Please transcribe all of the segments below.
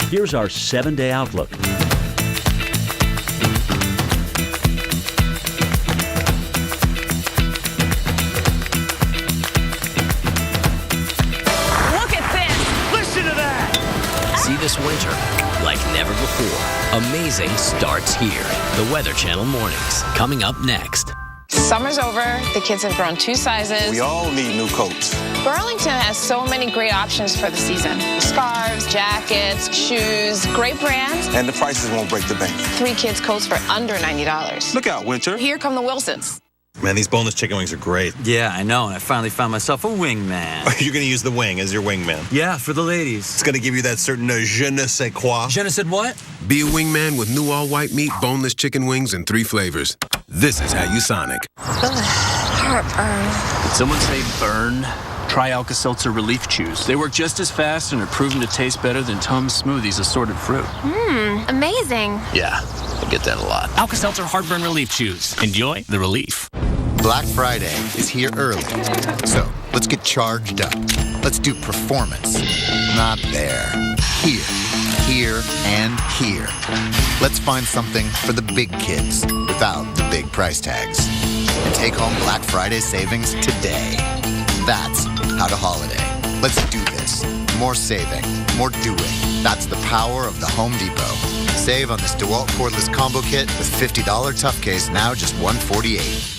Here's our 7-day outlook. See this winter like never before. Amazing starts here. The Weather Channel mornings coming up next. Summer's over. The kids have grown 2 sizes. We all need new coats. Burlington has so many great options for the season. Scarves, jackets, shoes, great brands. And the prices won't break the bank. 3 kids' coats for under $90. Look out, Winter. Here come the Wilsons. Man, these boneless chicken wings are great. Yeah, I know, and I finally found myself a wingman. You're going to use the wing as your wingman. Yeah, for the ladies. It's going to give you that certain je ne sais quoi. Je ne sais what? Be a wingman with new all-white meat, boneless chicken wings in 3 flavors. This is how you Sonic. Heartburn. Did someone say burn? Try Alka-Seltzer Relief Chews. They work just as fast and are proven to taste better than Tums Smoothies assorted fruit. Amazing. Yeah, I get that a lot. Alka-Seltzer Heartburn Relief Chews. Enjoy the relief. Black Friday is here early, so let's get charged up. Let's do performance. Not there. Here, and here. Let's find something for the big kids without the big price tags. And take home Black Friday savings today. That's how to holiday. Let's do this. More saving, more doing. That's the power of the Home Depot. Save on this DeWalt cordless combo kit with $50 tough case, now just $148.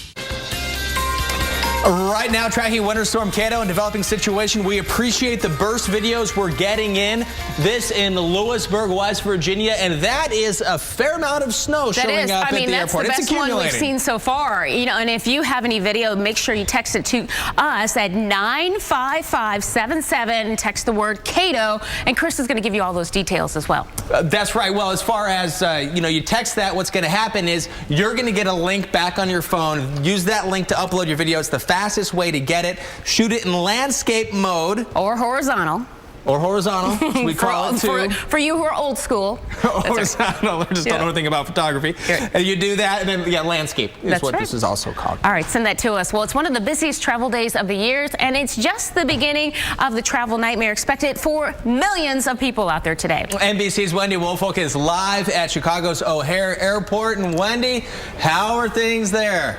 Right now, tracking Winter Storm Kato and developing situation. We appreciate the burst videos we're getting in. This in Lewisburg, West Virginia, and that is a fair amount of snow showing up at the airport. That's the best one we've seen so far. You know, and if you have any video, make sure you text it to us at 95577. Text the word Kato, and Chris is going to give you all those details as well. That's right. Well, as far as you text that, what's going to happen is you're going to get a link back on your phone. Use that link to upload your video. It's the fastest way to get it. Shoot it in landscape mode. Or horizontal. Or horizontal, as we call it too. For you who are old school. Horizontal, or just don't know anything about photography. And you do that, and then landscape is what this is also called. All right, send that to us. Well, it's one of the busiest travel days of the year, and it's just the beginning of the travel nightmare expected for millions of people out there today. NBC's Wendy Woolfolk is live at Chicago's O'Hare Airport. And Wendy, how are things there?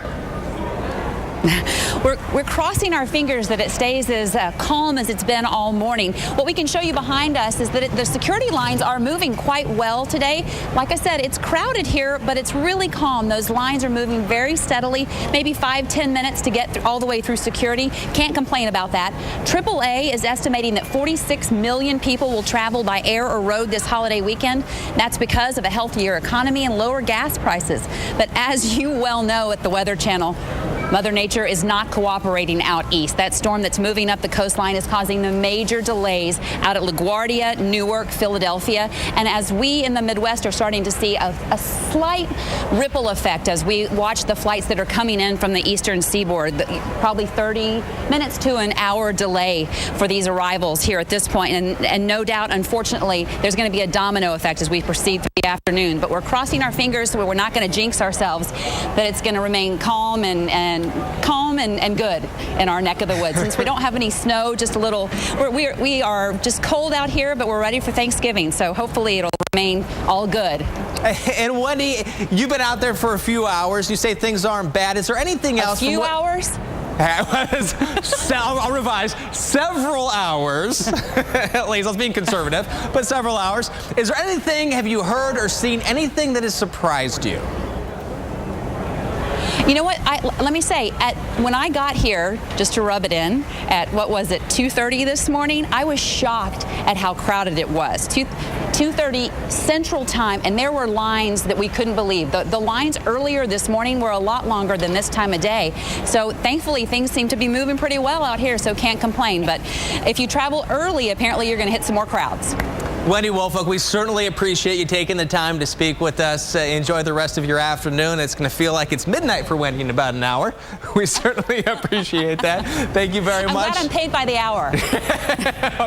We're crossing our fingers that it stays as calm as it's been all morning. What we can show you behind us is that the security lines are moving quite well today. Like I said, it's crowded here, but it's really calm. Those lines are moving very steadily, maybe 5-10 minutes to get all the way through security. Can't complain about that. AAA is estimating that 46 million people will travel by air or road this holiday weekend. That's because of a healthier economy and lower gas prices. But as you well know at the Weather Channel, Mother Nature is not cooperating out east. That storm that's moving up the coastline is causing the major delays out at LaGuardia, Newark, Philadelphia. And as we in the Midwest are starting to see a slight ripple effect as we watch the flights that are coming in from the eastern seaboard, probably 30 minutes to an hour delay for these arrivals here at this point. And no doubt, unfortunately, there's going to be a domino effect as we proceed through the afternoon. But we're crossing our fingers so we're not going to jinx ourselves, that it's going to remain calm and good in our neck of the woods. Since we don't have any snow, just a little, we are just cold out here, but we're ready for Thanksgiving. So hopefully it'll remain all good. And Wendy, you've been out there for a few hours. You say things aren't bad. Is there anything else? A few hours? I'll revise. Several hours. At least, I was being conservative, but several hours. Is there anything, have you heard or seen anything that has surprised you? You know what? Let me say, when I got here, just to rub it in, at what was it, 2:30 this morning, I was shocked at how crowded it was. 2:30 Central Time, and there were lines that we couldn't believe. The lines earlier this morning were a lot longer than this time of day. So thankfully, things seem to be moving pretty well out here, so can't complain. But if you travel early, apparently you're going to hit some more crowds. Wendy Woolfolk, we certainly appreciate you taking the time to speak with us. Enjoy the rest of your afternoon. It's going to feel like it's midnight for Wendy in about an hour. We certainly appreciate that. Thank you very much. I'm glad I'm paid by the hour.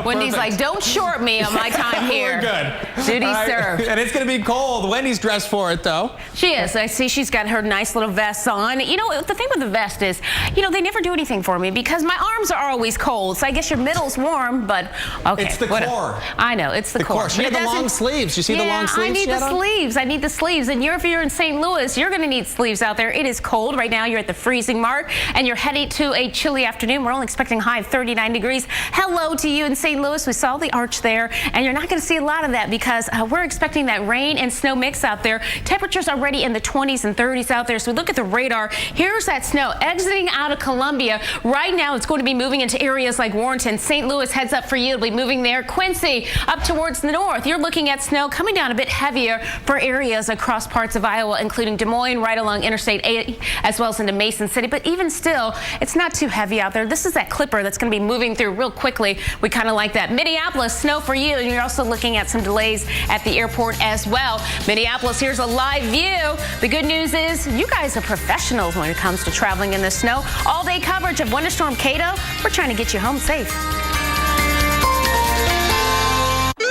Wendy's like, don't short me on my time here. We're good. Duty served. And it's going to be cold. Wendy's dressed for it, though. She is. I see she's got her nice little vest on. You know, the thing with the vest is, they never do anything for me because my arms are always cold. So I guess your middle's warm, but okay. It's the core. I know. It's the core. course. You need the long sleeves. You see the long sleeves? I need the sleeves. I need the sleeves. And if you're in St. Louis, you're going to need sleeves out there. It is cold right now. You're at the freezing mark, and you're heading to a chilly afternoon. We're only expecting a high of 39 degrees. Hello to you in St. Louis. We saw the arch there, and you're not going to see a lot of that because we're expecting that rain and snow mix out there. Temperatures already in the 20s and 30s out there. So we look at the radar. Here's that snow exiting out of Columbia. Right now, it's going to be moving into areas like Warrenton. St. Louis, heads up for you. It'll be moving there. Quincy, up towards the north. You're looking at snow coming down a bit heavier for areas across parts of Iowa, including Des Moines, right along Interstate 8, as well as into Mason City. But even still, it's not too heavy out there. This is that clipper that's going to be moving through real quickly. We kind of like that. Minneapolis, snow for you. And you're also looking at some delays at the airport as well. Minneapolis, here's a live view. The good news is you guys are professionals when it comes to traveling in the snow. All-day coverage of Winter Storm Kato. We're trying to get you home safe.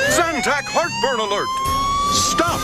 Zantac heartburn alert! Stop!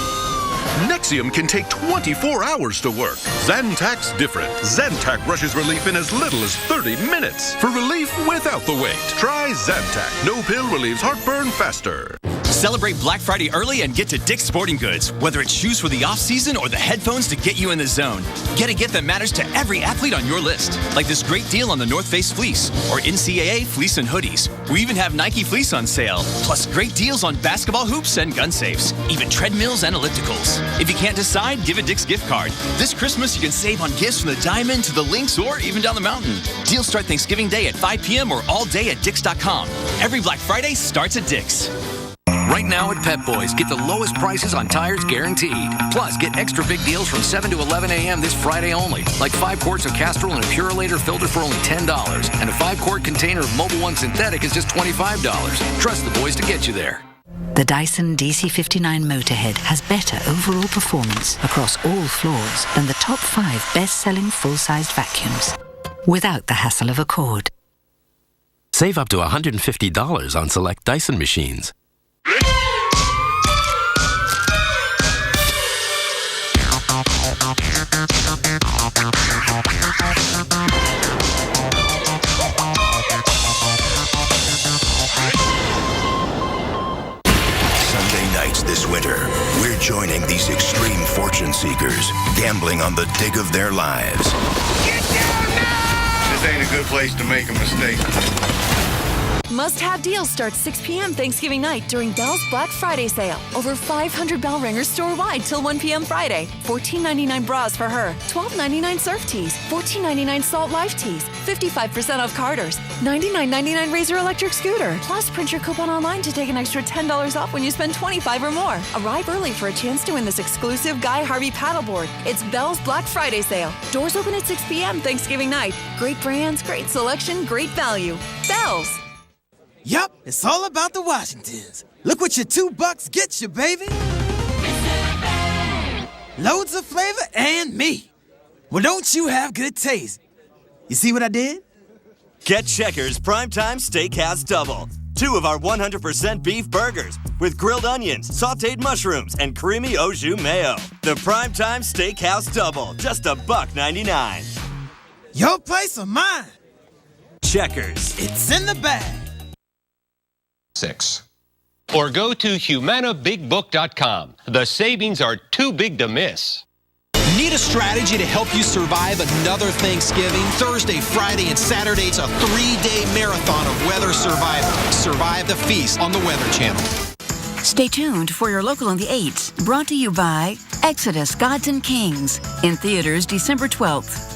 Nexium can take 24 hours to work. Zantac's different. Zantac rushes relief in as little as 30 minutes. For relief without the wait, try Zantac. No pill relieves heartburn faster. Celebrate Black Friday early and get to Dick's Sporting Goods. Whether it's shoes for the off-season or the headphones to get you in the zone, get a gift that matters to every athlete on your list. Like this great deal on the North Face fleece or NCAA fleece and hoodies. We even have Nike fleece on sale. Plus great deals on basketball hoops and gun safes. Even treadmills and ellipticals. If you can't decide, give a Dick's gift card. This Christmas, you can save on gifts from the Diamond to the Lynx or even down the mountain. Deals start Thanksgiving Day at 5 p.m. or all day at Dicks.com. Every Black Friday starts at Dick's. Right now at Pep Boys, get the lowest prices on tires guaranteed. Plus, get extra big deals from 7 to 11 a.m. this Friday only. Like 5 quarts of Castrol and a Purolator filter for only $10. And a 5-quart container of Mobil 1 Synthetic is just $25. Trust the boys to get you there. The Dyson DC59 Motorhead has better overall performance across all floors than the top 5 best-selling full-sized vacuums, without the hassle of a cord. Save up to $150 on select Dyson machines. Sunday nights this winter, we're joining these extreme fortune seekers, gambling on the dig of their lives. Get down now! This ain't a good place to make a mistake. Must-have deals start 6 p.m. Thanksgiving night during Bell's Black Friday sale. Over 500 bell ringers store-wide till 1 p.m. Friday. $14.99 bras for her. $12.99 surf tees. $14.99 Salt Life tees. 55% off Carter's. $99.99 Razor electric scooter. Plus, print your coupon online to take an extra $10 off when you spend $25 or more. Arrive early for a chance to win this exclusive Guy Harvey paddleboard. It's Bell's Black Friday sale. Doors open at 6 p.m. Thanksgiving night. Great brands, great selection, great value. Bell's. Yup, it's all about the Washingtons. Look what your $2 gets you, baby. Loads of flavor and meat. Well, don't you have good taste? You see what I did? Get Checkers Primetime Steakhouse Double. 2 of our 100% beef burgers with grilled onions, sauteed mushrooms, and creamy au jus mayo. The Primetime Steakhouse Double, just $1.99. Your place or mine? Checkers. It's in the bag. 6. Or go to HumanaBigBook.com. The savings are too big to miss. Need a strategy to help you survive another Thanksgiving? Thursday, Friday, and Saturday, it's a 3-day marathon of weather survival. Survive the feast on the Weather Channel. Stay tuned for your local on the 8s, brought to you by Exodus, Gods and Kings, in theaters December 12th.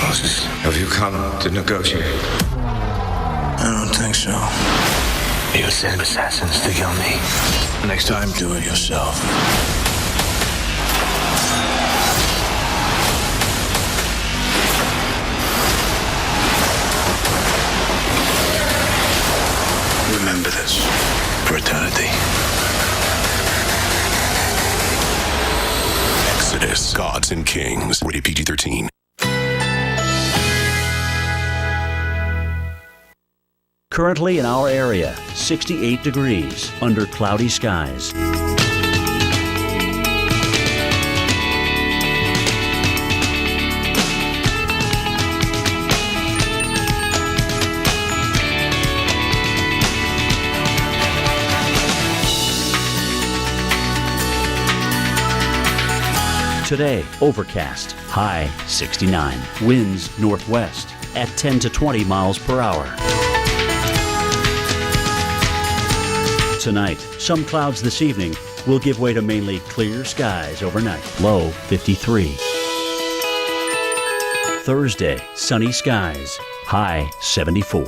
Moses, have you come to negotiate? I don't think so. You send assassins to kill me. Next time, do it yourself. Remember this for eternity. Exodus, Gods and Kings. Rated PG-13. Currently in our area, 68 degrees under cloudy skies. Today, overcast, high 69. Winds northwest at 10 to 20 miles per hour. Tonight, some clouds this evening will give way to mainly clear skies overnight. Low 53. Thursday, sunny skies, high 74.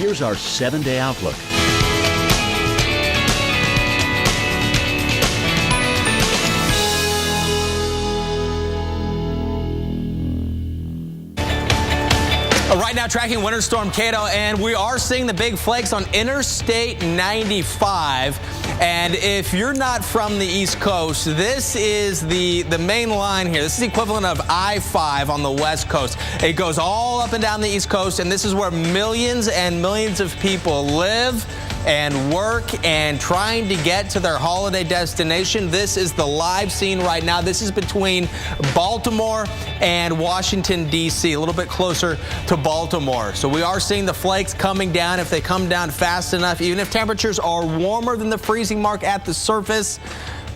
Here's our 7-day outlook. Right now, tracking Winter Storm Kato, and we are seeing the big flakes on Interstate 95. And if you're not from the East Coast, this is the main line here. This is the equivalent of I-5 on the West Coast. It goes all up and down the East Coast, and this is where millions and millions of people live and work and trying to get to their holiday destination. This is the live scene right now. This is between Baltimore and Washington, D.C., a little bit closer to Baltimore. So we are seeing the flakes coming down. If they come down fast enough, even if temperatures are warmer than the freezing mark at the surface,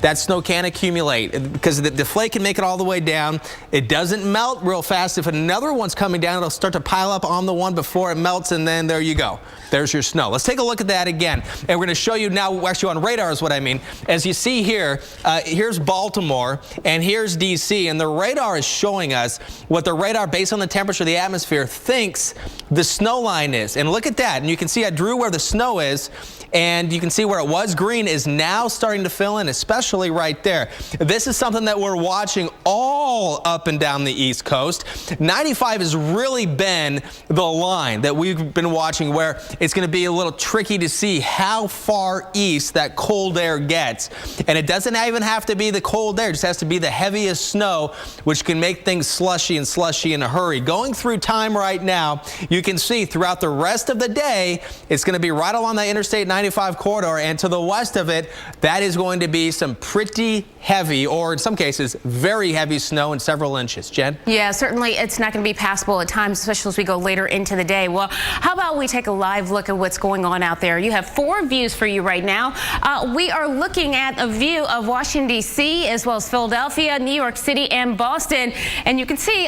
that snow can accumulate because the flake can make it all the way down. It doesn't melt real fast. If another one's coming down, it'll start to pile up on the one before it melts, and then there you go. There's your snow. Let's take a look at that again. And we're going to show you now, actually on radar is what I mean. As you see here, here's Baltimore, and here's D.C., and the radar is showing us what the radar, based on the temperature of the atmosphere, thinks the snow line is. And look at that. And you can see I drew where the snow is, and you can see where it was green is now starting to fill in, especially right there. This is something that we're watching all up and down the East Coast. 95 has really been the line that we've been watching, where it's going to be a little tricky to see how far east that cold air gets. And it doesn't even have to be the cold air. It just has to be the heaviest snow, which can make things slushy in a hurry. Going through time right now, you can see throughout the rest of the day, it's going to be right along the Interstate 95 corridor, and to the west of it, that is going to be some pretty heavy, or in some cases, very heavy snow in several inches. Jen? Yeah, certainly it's not going to be passable at times, especially as we go later into the day. Well, how about we take a live look at what's going on out there? You have 4 views for you right now. We are looking at a view of Washington, D.C., as well as Philadelphia, New York City, and Boston. And you can see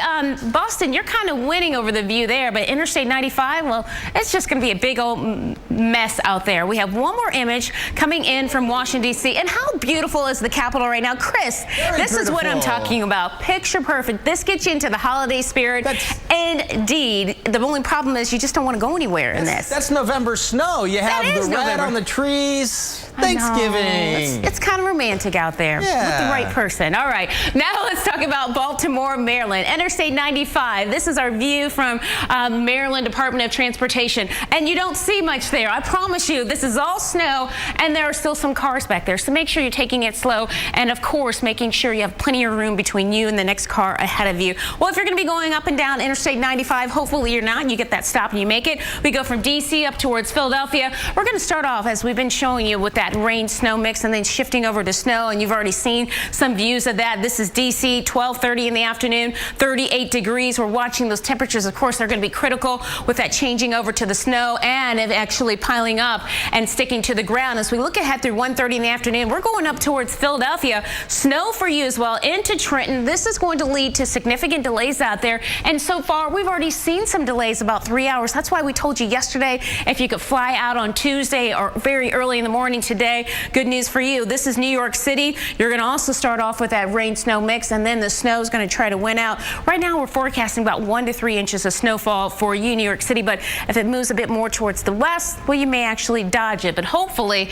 Boston, you're kind of winning over the view there, but Interstate 95, well, it's just going to be a big old mess out there. We have one more image coming in from Washington, D.C. And how beautiful is the Capitol right now? Chris, this is what I'm talking about. Picture perfect. This gets you into the holiday spirit. Indeed. The only problem is you just don't want to go anywhere in this. That's November snow. You have the red on the trees. Thanksgiving. It's kind of romantic out there with the right person. All right. Now let's talk about Baltimore, Maryland. Interstate 95. This is our view from Maryland Department of Transportation. And you don't see much there. I promise you, this is all snow, and there are still some cars back there. So make sure you're taking it slow. And of course, making sure you have plenty of room between you and the next car ahead of you. Well, if you're going to be going up and down Interstate 95, hopefully you're not. You get that stop and you make it. We go from D.C. up towards Philadelphia. We're going to start off, as we've been showing you, with that rain-snow mix, and then shifting over to snow, and you've already seen some views of that. This is D.C., 12:30 in the afternoon, 38 degrees. We're watching those temperatures. Of course, they're going to be critical with that changing over to the snow and it actually piling up and sticking to the ground. As we look ahead through 1:30 in the afternoon, we're going up towards Philadelphia. Snow for you as well into Trenton. This is going to lead to significant delays out there, and so far we've already seen some delays, about 3 hours. That's why we told you yesterday if you could fly out on Tuesday or very early in the morning today. Good news for you. This is New York City. You're going to also start off with that rain-snow mix, and then the snow is going to try to win out. Right now we're forecasting about 1 to 3 inches of snowfall for you, New York City, but if it moves a bit more towards the west, well, you may actually dodge it, but hopefully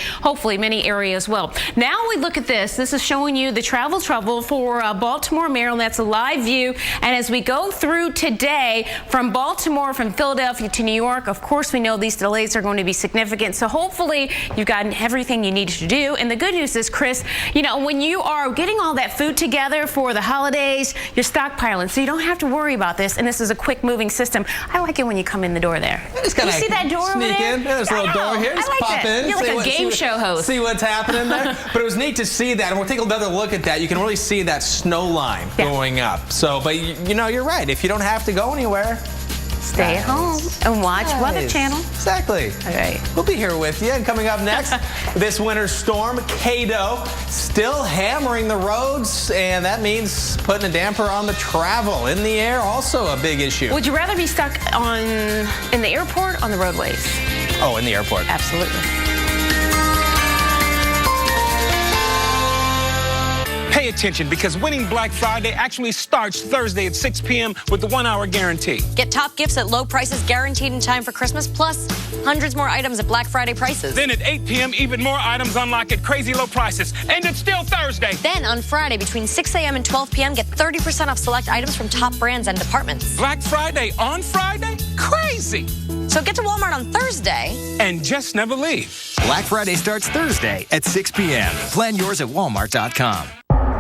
many areas will. Now we look at this. This is showing you the travel trouble for Baltimore, Maryland. That's a live view, and as we go through today from Baltimore, from Philadelphia to New York, of course we know these delays are going to be significant, so hopefully you've gotten everything you need to do. And the good news is, Chris, you know, when you are getting all that food together for the holidays, you're stockpiling, so you don't have to worry about this, and this is a quick moving system. I like it when you come in the door there. You see that door over there? In. There's a little door here. Just pop in. You're like a game show host. See what's happening there. But it was neat to see that, and we'll take another look at that. You can really see that snow line going up. So, but you know, you're right. If you don't have to go anywhere, Stay at home and watch Weather Channel. Exactly. All right. We'll be here with you. And coming up next, this winter storm, Kato, still hammering the roads, and that means putting a damper on the travel. In the air, also a big issue. Would you rather be stuck in the airport or on the roadways? Oh, in the airport. Absolutely. Pay attention, because winning Black Friday actually starts Thursday at 6 p.m. with the 1-hour guarantee. Get top gifts at low prices guaranteed in time for Christmas, plus hundreds more items at Black Friday prices. Then at 8 p.m., even more items unlock at crazy low prices. And it's still Thursday. Then on Friday, between 6 a.m. and 12 p.m., get 30% off select items from top brands and departments. Black Friday on Friday? Crazy! So get to Walmart on Thursday. And just never leave. Black Friday starts Thursday at 6 p.m. Plan yours at walmart.com.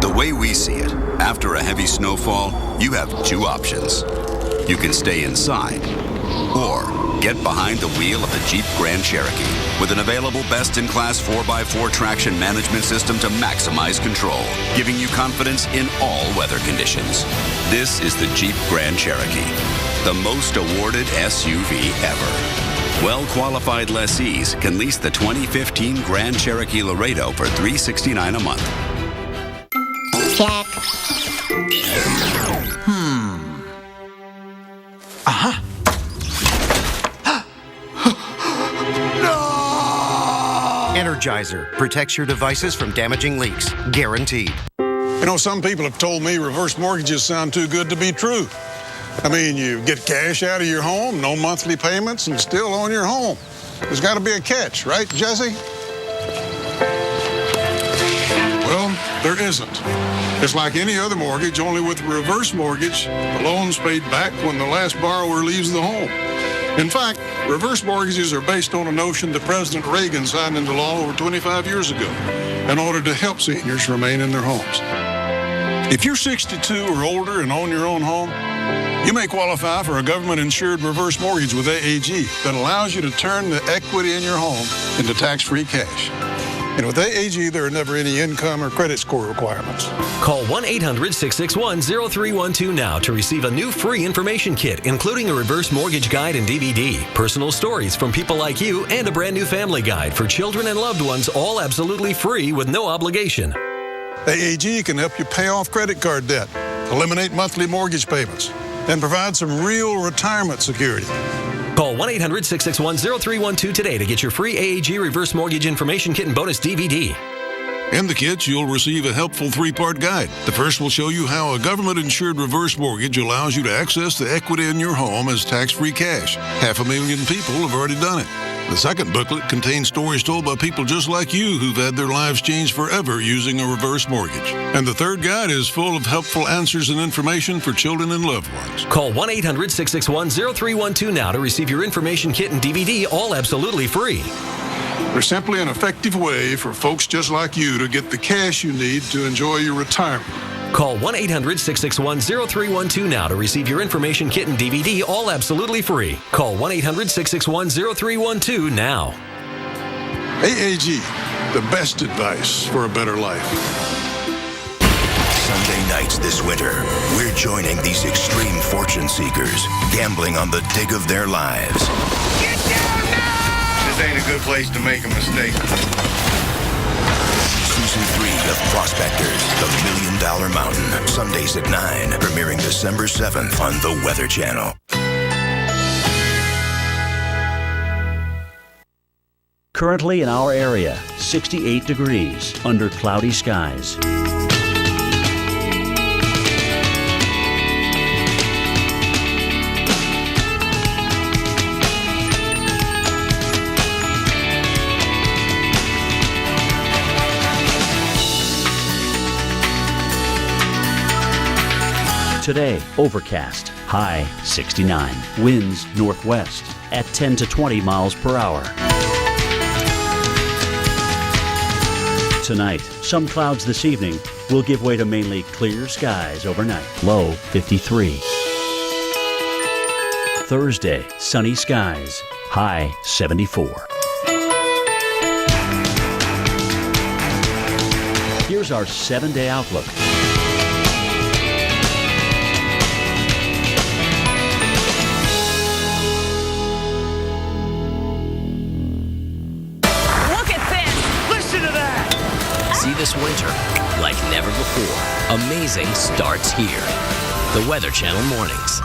The way we see it, after a heavy snowfall, you have two options. You can stay inside or get behind the wheel of the Jeep Grand Cherokee with an available best-in-class 4x4 traction management system to maximize control, giving you confidence in all weather conditions. This is the Jeep Grand Cherokee, the most awarded SUV ever. Well-qualified lessees can lease the 2015 Grand Cherokee Laredo for $369 a month. Check. Uh-huh. Energizer protects your devices from damaging leaks. Guaranteed. You know, some people have told me reverse mortgages sound too good to be true. I mean, you get cash out of your home, no monthly payments, and still own your home. There's got to be a catch, right, Jesse? Well, there isn't. It's like any other mortgage, only with a reverse mortgage, the loan's paid back when the last borrower leaves the home. In fact, reverse mortgages are based on a notion that President Reagan signed into law over 25 years ago in order to help seniors remain in their homes. If you're 62 or older and own your own home, you may qualify for a government-insured reverse mortgage with AAG that allows you to turn the equity in your home into tax-free cash. And with AAG, there are never any income or credit score requirements. Call 1-800-661-0312 now to receive a new free information kit, including a reverse mortgage guide and DVD, personal stories from people like you, and a brand new family guide for children and loved ones, all absolutely free with no obligation. AAG can help you pay off credit card debt, eliminate monthly mortgage payments, and provide some real retirement security. Call 1-800-661-0312 today to get your free AAG reverse mortgage information kit and bonus DVD. In the kits, you'll receive a helpful 3-part guide. The first will show you how a government-insured reverse mortgage allows you to access the equity in your home as tax-free cash. 500,000 people have already done it. The second booklet contains stories told by people just like you who've had their lives changed forever using a reverse mortgage. And the third guide is full of helpful answers and information for children and loved ones. Call 1-800-661-0312 now to receive your information kit and DVD, all absolutely free. They're simply an effective way for folks just like you to get the cash you need to enjoy your retirement. Call 1-800-661-0312 now to receive your information kit and DVD, all absolutely free. Call 1-800-661-0312 now. AAG, the best advice for a better life. Sunday nights this winter, we're joining these extreme fortune seekers, gambling on the dig of their lives. Get down now! This ain't a good place to make a mistake. Season 3 of Prospectors, The $1 Million Mountain. Sundays at 9, premiering December 7th on the Weather Channel. Currently in our area, 68 degrees under cloudy skies. Today, overcast, high 69, winds northwest at 10 to 20 miles per hour. Tonight, some clouds this evening will give way to mainly clear skies overnight, low 53. Thursday, sunny skies, high 74. Here's our 7-day outlook. see this winter like never before. Amazing starts here. The Weather Channel Mornings.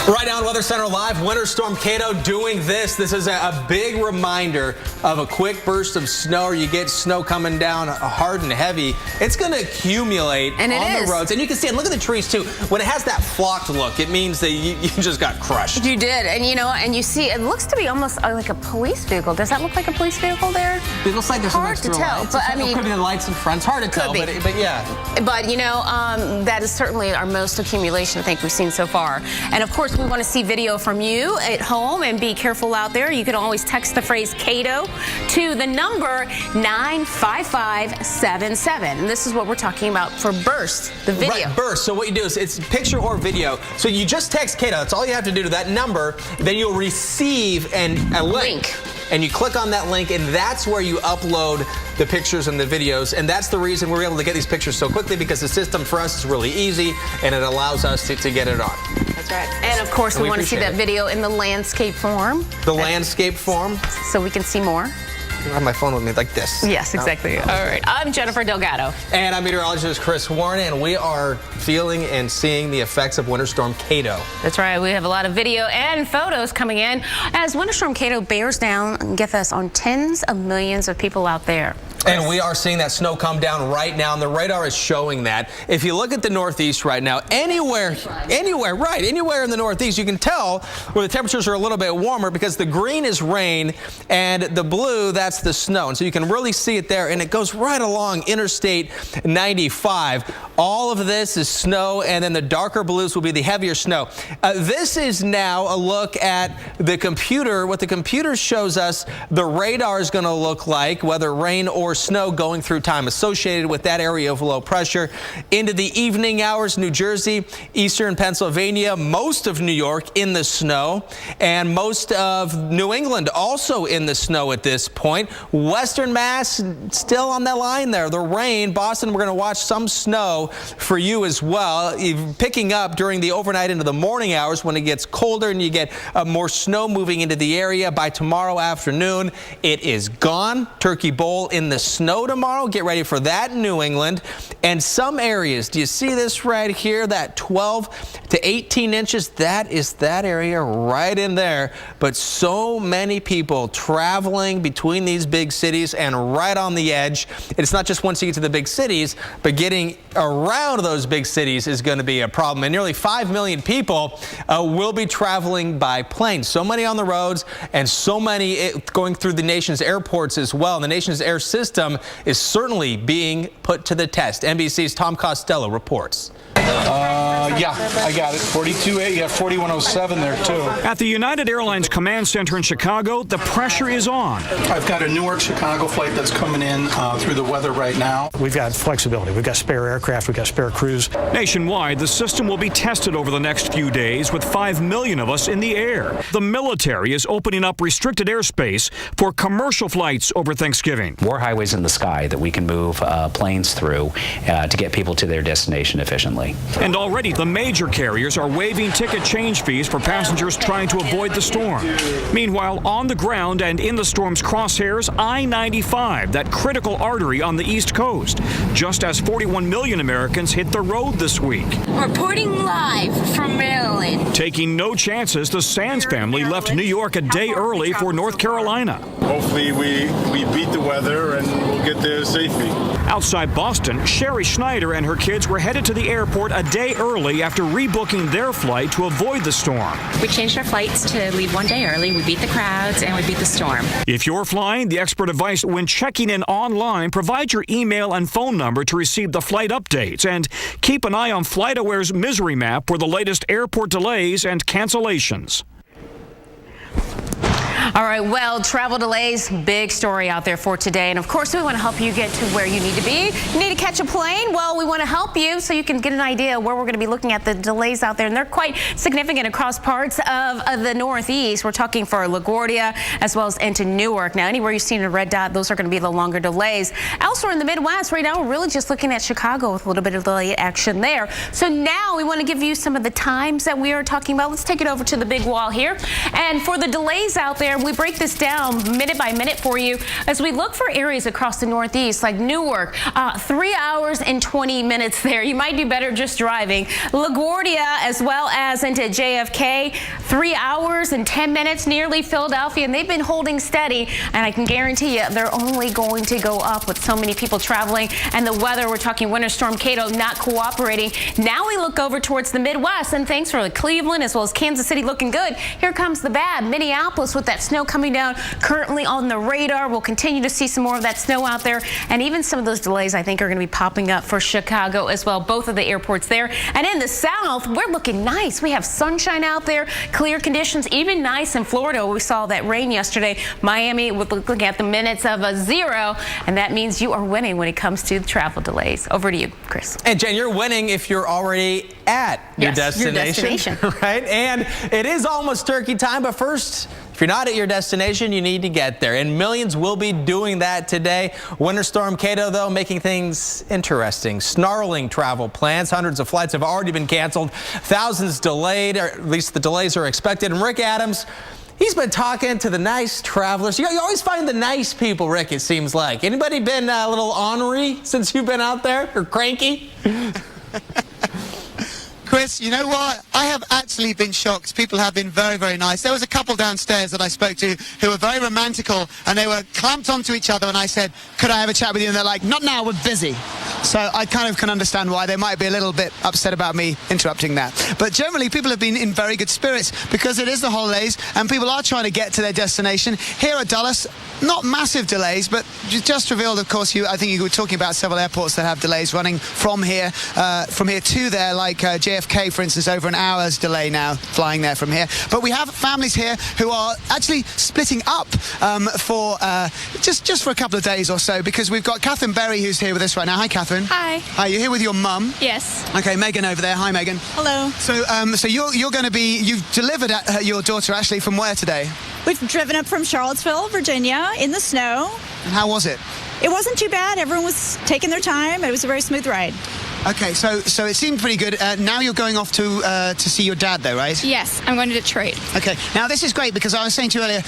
Right now on Weather Center Live, Winter Storm Kato doing this. This is a big reminder of a quick burst of snow, or you get snow coming down hard and heavy. It's going to accumulate on the roads. And you can see it. Look at the trees, too. When it has that flocked look, it means that you just got crushed. You did. And, you know, and you see, it looks to be almost like a police vehicle. Does that look like a police vehicle there? It looks like there's some extra tell, lights. But, I mean, it could be the lights in front. It's hard to tell, but yeah. But, you know, that is certainly our most accumulation I think we've seen so far. And, of course, we want to see video from you at home, and be careful out there. You can always text the phrase Kato to the number 95577. And this is what we're talking about for burst, the video. Right, burst. So what you do is it's picture or video. So you just text Kato. That's all you have to do to that number. Then you'll receive a link. And you click on that link, and that's where you upload the pictures and the videos. And that's the reason we're able to get these pictures so quickly, because the system for us is really easy, and it allows us to get it on. That's right. And, of course, we want to see that video in the landscape form. The landscape form. So we can see more. I have my phone with me like this. Yes, exactly. All right. I'm Jennifer Delgado. And I'm meteorologist Chris Warren, and we are feeling and seeing the effects of Winter Storm Kato. That's right. We have a lot of video and photos coming in as Winter Storm Kato bears down and get us on tens of millions of people out there. And we are seeing that snow come down right now, and the radar is showing that. If you look at the Northeast right now, anywhere in the Northeast, you can tell where the temperatures are a little bit warmer, because the green is rain and the blue, that's the snow. And so you can really see it there, and it goes right along Interstate 95. All of this is snow, and then the darker blues will be the heavier snow. This is now a look at the computer. What the computer shows us the radar is going to look like, whether rain or snow going through time associated with that area of low pressure. Into the evening hours, New Jersey, eastern Pennsylvania, most of New York in the snow, and most of New England also in the snow at this point. Western Mass still on that line there. The rain. Boston, we're going to watch some snow for you as well. Picking up during the overnight into the morning hours when it gets colder and you get more snow moving into the area. By tomorrow afternoon, it is gone. Turkey Bowl in the snow tomorrow. Get ready for that in New England. And some areas, do you see this right here? That 12 to 18 inches, that is that area right in there. But so many people traveling between these big cities and right on the edge. It's not just once you get to the big cities, but getting around those big cities is going to be a problem. And nearly 5 million people will be traveling by plane. So many on the roads, and so many going through the nation's airports as well. And the nation's air system is certainly being put to the test. NBC's Tom Costello reports. Yeah, I got it. 42A, you have 4107 there, too. At the United Airlines Command Center in Chicago, the pressure is on. I've got a Newark-Chicago flight that's coming in through the weather right now. We've got flexibility. We've got spare aircraft. We've got spare crews. Nationwide, the system will be tested over the next few days with 5 million of us in the air. The military is opening up restricted airspace for commercial flights over Thanksgiving. More highways in the sky that we can move planes through to get people to their destination efficiently. And already the major carriers are waiving ticket change fees for passengers trying to avoid the storm. Meanwhile, on the ground and in the storm's crosshairs, I-95, that critical artery on the East Coast, just as 41 million Americans hit the road this week. Reporting live from Maryland. Taking no chances, the Sands family left New York a day early for North Carolina. Hopefully we beat the weather and we'll get there safely. Outside Boston, Sherry Schneider and her kids were headed to the airport a day early after rebooking their flight to avoid the storm. We changed our flights to leave one day early. We beat the crowds and we beat the storm. If you're flying, the expert advice when checking in online, provide your email and phone number to receive the flight updates, and keep an eye on FlightAware's Misery Map for the latest airport delays and cancellations. All right, well, travel delays, big story out there for today. And of course, we want to help you get to where you need to be. You need to catch a plane? Well, we want to help you so you can get an idea where we're going to be looking at the delays out there. And they're quite significant across parts of the Northeast. We're talking for LaGuardia as well as into Newark. Now, anywhere you've seen a red dot, those are going to be the longer delays. Elsewhere in the Midwest, right now, we're really just looking at Chicago with a little bit of delay action there. So now we want to give you some of the times that we are talking about. Let's take it over to the big wall here. And for the delays out there, and we break this down minute by minute for you as we look for areas across the Northeast like Newark, 3 hours and 20 minutes there. You might do better just driving. LaGuardia as well as into JFK, 3 hours and 10 minutes nearly Philadelphia, and they've been holding steady, and I can guarantee you they're only going to go up with so many people traveling and the weather. We're talking Winter Storm Kato not cooperating. Now we look over towards the Midwest, and thanks for Cleveland as well as Kansas City looking good. Here comes the bad. Minneapolis with that snow coming down currently on the radar. We'll continue to see some more of that snow out there, and even some of those delays I think are going to be popping up for Chicago as well, both of the airports there. And in the south, we're looking nice. We have sunshine out there, clear conditions, even nice in Florida. We saw that rain yesterday. Miami, we're looking at the minutes of a 0, and that means you are winning when it comes to travel delays. Over to you, Chris. And Jen, you're winning if you're already at your destination. Right? And it is almost turkey time, but first, if you're not at your destination, you need to get there. And millions will be doing that today. Winter Storm Kato, though, making things interesting. Snarling travel plans. Hundreds of flights have already been canceled. Thousands delayed, or at least the delays are expected. And Rick Adams, he's been talking to the nice travelers. You always find the nice people, Rick, it seems like. Anybody been a little ornery since you've been out there, or cranky? Chris, you know what? I have actually been shocked. People have been very, very nice. There was a couple downstairs that I spoke to who were very romantical, and they were clamped onto each other, and I said, could I have a chat with you? And they're like, not now, we're busy. So I kind of can understand why they might be a little bit upset about me interrupting that. But generally, people have been in very good spirits because it is the holidays, and people are trying to get to their destination. Here at Dulles, not massive delays, but just revealed, of course, I think you were talking about several airports that have delays running from here to there, like JFK, for instance, over an hour's delay now flying there from here. But we have families here who are actually splitting up for just for a couple of days or so, because we've got Catherine Berry who's here with us right now. Hi, Catherine. Hi. Hi, you're here with your mum? Yes. Okay, Megan over there. Hi, Megan. Hello. So you're going to be, you've delivered your daughter Ashley from where today? We've driven up from Charlottesville, Virginia in the snow. And how was it? It wasn't too bad. Everyone was taking their time. It was a very smooth ride. Okay, so it seemed pretty good. Now you're going off to see your dad, though, right? Yes, I'm going to Detroit. Okay, now this is great because I was saying to you earlier,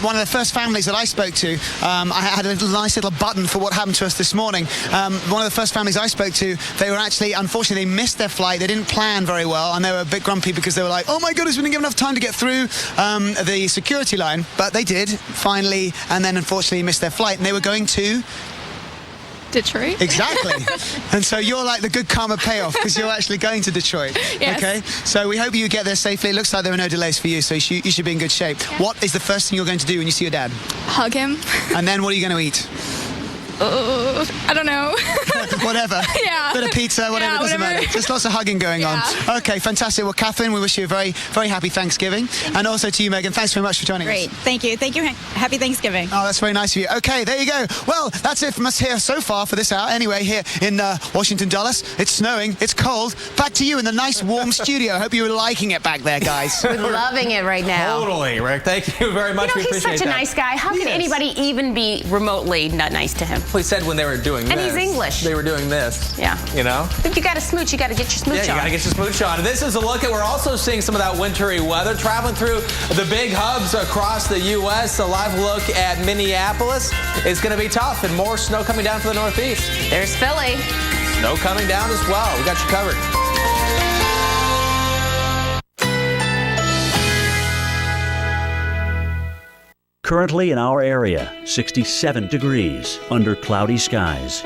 one of the first families that I spoke to, I had a nice little button for what happened to us this morning. One of the first families I spoke to, they were actually, unfortunately, they missed their flight. They didn't plan very well, and they were a bit grumpy because they were like, oh my goodness, we didn't give enough time to get through the security line. But they did, finally, and then unfortunately missed their flight, and they were going to Detroit. Exactly. And so you're like the good karma payoff because you're actually going to Detroit. Yes. Okay. So we hope you get there safely. It looks like there are no delays for you, so you should be in good shape. Yeah. What is the first thing you're going to do when you see your dad? Hug him. And then what are you going to eat? I don't know. Whatever. Yeah. Bit of pizza, whatever, it doesn't matter. Just lots of hugging going on. Okay, fantastic. Well, Catherine, we wish you a very, very happy Thanksgiving. And also to you, Megan, thanks very much for joining us. Great. Thank you. Thank you. Happy Thanksgiving. Oh, that's very nice of you. Okay, there you go. Well, that's it from us here so far for this hour. Anyway, here in Washington Dulles, it's snowing, it's cold. Back to you in the nice, warm studio. I hope you were liking it back there, guys. We're loving it right now. Totally, Rick. Thank you very much. You know, he's such a nice guy. How can anybody even be remotely not nice to him? He said when they were doing this. And he's English. They were doing this. Yeah. You know? If you got to smooch, you got to get your smooch on. Yeah, you got to get your smooch on. This is a look at, we're also seeing some of that wintry weather. Traveling through the big hubs across the U.S. A live look at Minneapolis. It's going to be tough, and more snow coming down from the northeast. There's Philly. Snow coming down as well. We got you covered. Currently in our area, 67 degrees under cloudy skies.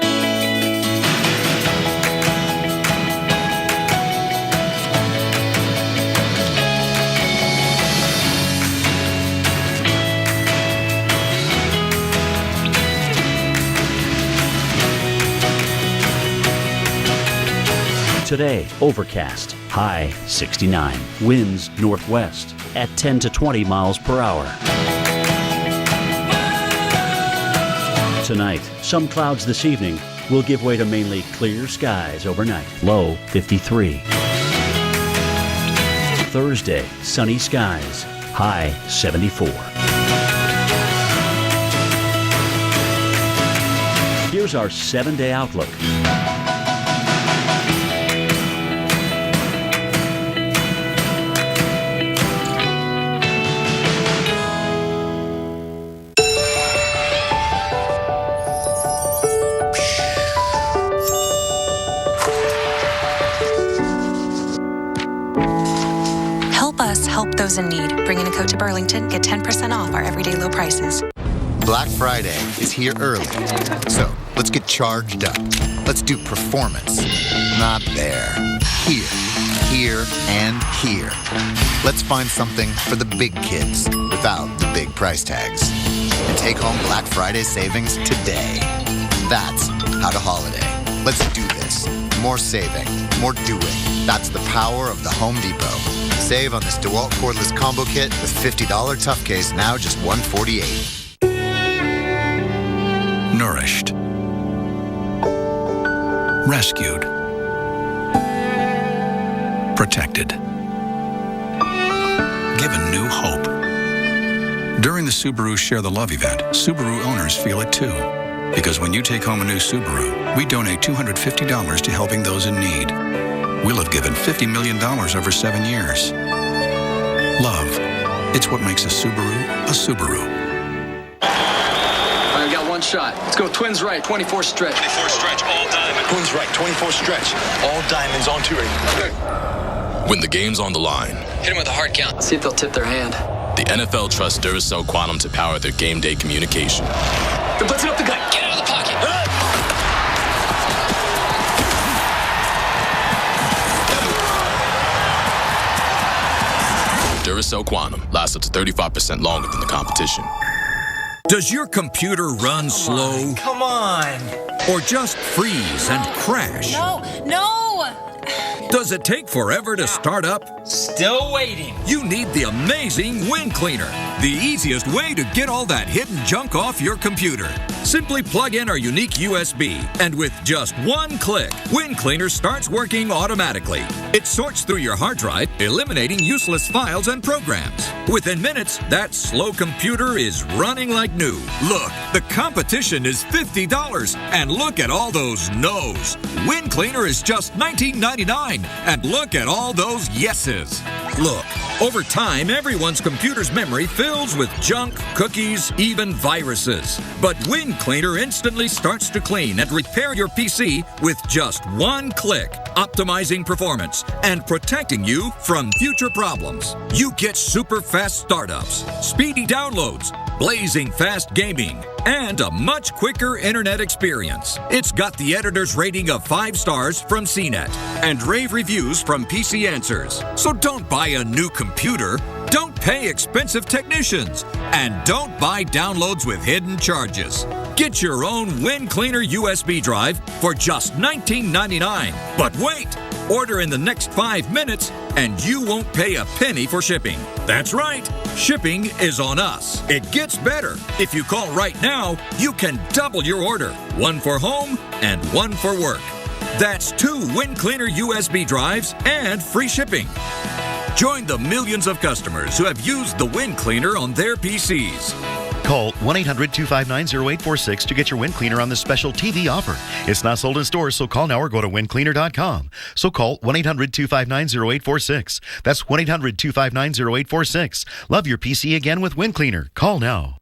Today, overcast, high 69, winds northwest at 10 to 20 miles per hour. Tonight, some clouds this evening will give way to mainly clear skies overnight, low 53. Thursday, sunny skies, high 74. Here's our 7-day outlook. those in need. Bring in a coat to Burlington. Get 10% off our everyday low prices. Black Friday is here early. So let's get charged up. Let's do performance. Not there. Here, here, and here. Let's find something for the big kids without the big price tags. And take home Black Friday savings today. That's how to holiday. Let's do this. More saving, more doing. That's the power of the Home Depot. Save on this DeWalt cordless combo kit with $50 tough case, now just $148. Nourished. Rescued. Protected. Given new hope. During the Subaru Share the Love event, Subaru owners feel it too. Because when you take home a new Subaru, we donate $250 to helping those in need. We'll have given $50 million over 7 years. Love. It's what makes a Subaru a Subaru. I got one shot. Let's go twins right, 24 stretch. 24 stretch, all diamond. Twins right, 24 stretch. All diamonds on touring. When the game's on the line. Hit them with a hard count. See if they'll tip their hand. The NFL trusts Duracell Quantum to power their game day communication. They're blitzing up the gut. Get out of the pocket. Duracell Quantum lasts up to 35% longer than the competition. Does your computer run slow? Come on. Or just freeze and crash? No! Does it take forever to start up? Still waiting. You need the amazing Win Cleaner, the easiest way to get all that hidden junk off your computer. Simply plug in our unique USB, and with just one click, Win Cleaner starts working automatically. It sorts through your hard drive, eliminating useless files and programs. Within minutes, that slow computer is running like new. Look, the competition is $50, and look at all those no's. Win Cleaner is just $19.99, and look at all those yeses. Look, over time, everyone's computer's memory fills with junk, cookies, even viruses. But Win Cleaner instantly starts to clean and repair your PC with just one click, optimizing performance and protecting you from future problems. You get super fast startups, speedy downloads, blazing fast gaming, and a much quicker internet experience. It's got the editor's rating of 5 stars from CNET and rave reviews from PC Answers. So don't buy a new computer, don't pay expensive technicians, and don't buy downloads with hidden charges. Get your own Win Cleaner USB drive for just $19.99. But wait! Order in the next 5 minutes, and you won't pay a penny for shipping. That's right, shipping is on us. It gets better. If you call right now, you can double your order. One for home and one for work. That's 2 Win Cleaner USB drives and free shipping. Join the millions of customers who have used the Win Cleaner on their PCs. Call 1-800-259-0846 to get your Win Cleaner on this special TV offer. It's not sold in stores, so call now or go to wincleaner.com. So call 1-800-259-0846. That's 1-800-259-0846. Love your PC again with Win Cleaner. Call now.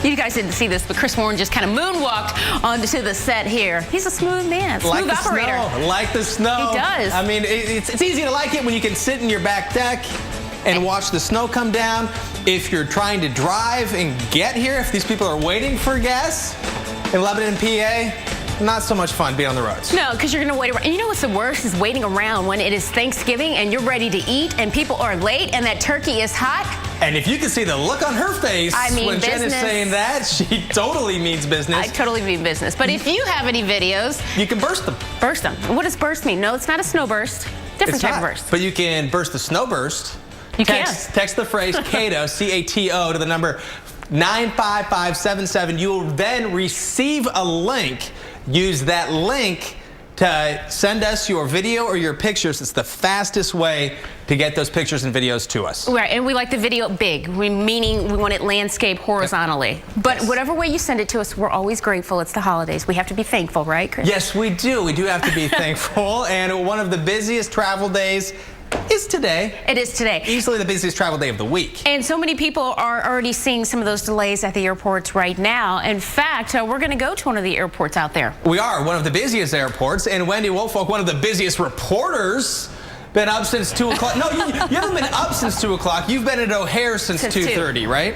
You guys didn't see this, but Chris Warren just kind of moonwalked onto the set here. He's a smooth man, smooth operator. Like the snow. He does. I mean, it's easy to like it when you can sit in your back deck and watch the snow come down. If you're trying to drive and get here, if these people are waiting for gas in Lebanon, PA, not so much fun being on the roads. No, because you're going to wait around. And you know what's the worst is waiting around when it is Thanksgiving and you're ready to eat and people are late and that turkey is hot. And if you can see the look on her face when Jen is saying that, she totally means business. I totally mean business. But if you have any videos, you can burst them. Burst them. What does burst mean? No, it's not a snow burst. Different type of burst. But you can burst the snow burst. Text the phrase CATO, C-A-T-O, to the number 95577. You will then receive a link. Use that link to send us your video or your pictures. It's the fastest way to get those pictures and videos to us. Right, and we like the video big, meaning we want it landscape horizontally. But whatever way you send it to us, we're always grateful. It's the holidays. We have to be thankful, right, Chris? Yes, we do. We do have to be thankful. And one of the busiest travel days is today. It is today. Easily the busiest travel day of the week. And so many people are already seeing some of those delays at the airports right now. In fact, we're going to go to one of the airports out there. We are one of the busiest airports. And Wendy Wolfolk, one of the busiest reporters Been up since 2 o'clock. No, you haven't been up since 2 o'clock. You've been at O'Hare since 2:30, right?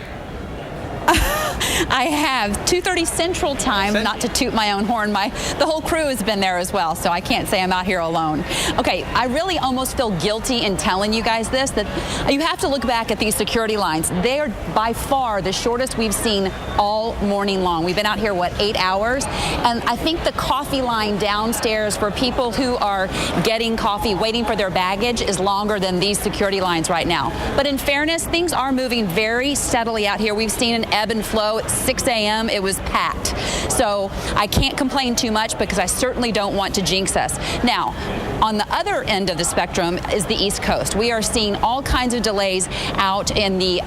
I have 2:30 Central Time, not to toot my own horn. The whole crew has been there as well, so I can't say I'm out here alone. Okay, I really almost feel guilty in telling you guys this, that you have to look back at these security lines. They are by far the shortest we've seen all morning long. We've been out here, 8 hours? And I think the coffee line downstairs for people who are getting coffee, waiting for their baggage, is longer than these security lines right now. But in fairness, things are moving very steadily out here. We've seen an ebb and flow. At 6 a.m. it was packed. So I can't complain too much because I certainly don't want to jinx us. Now, on the other end of the spectrum is the East Coast. We are seeing all kinds of delays out in the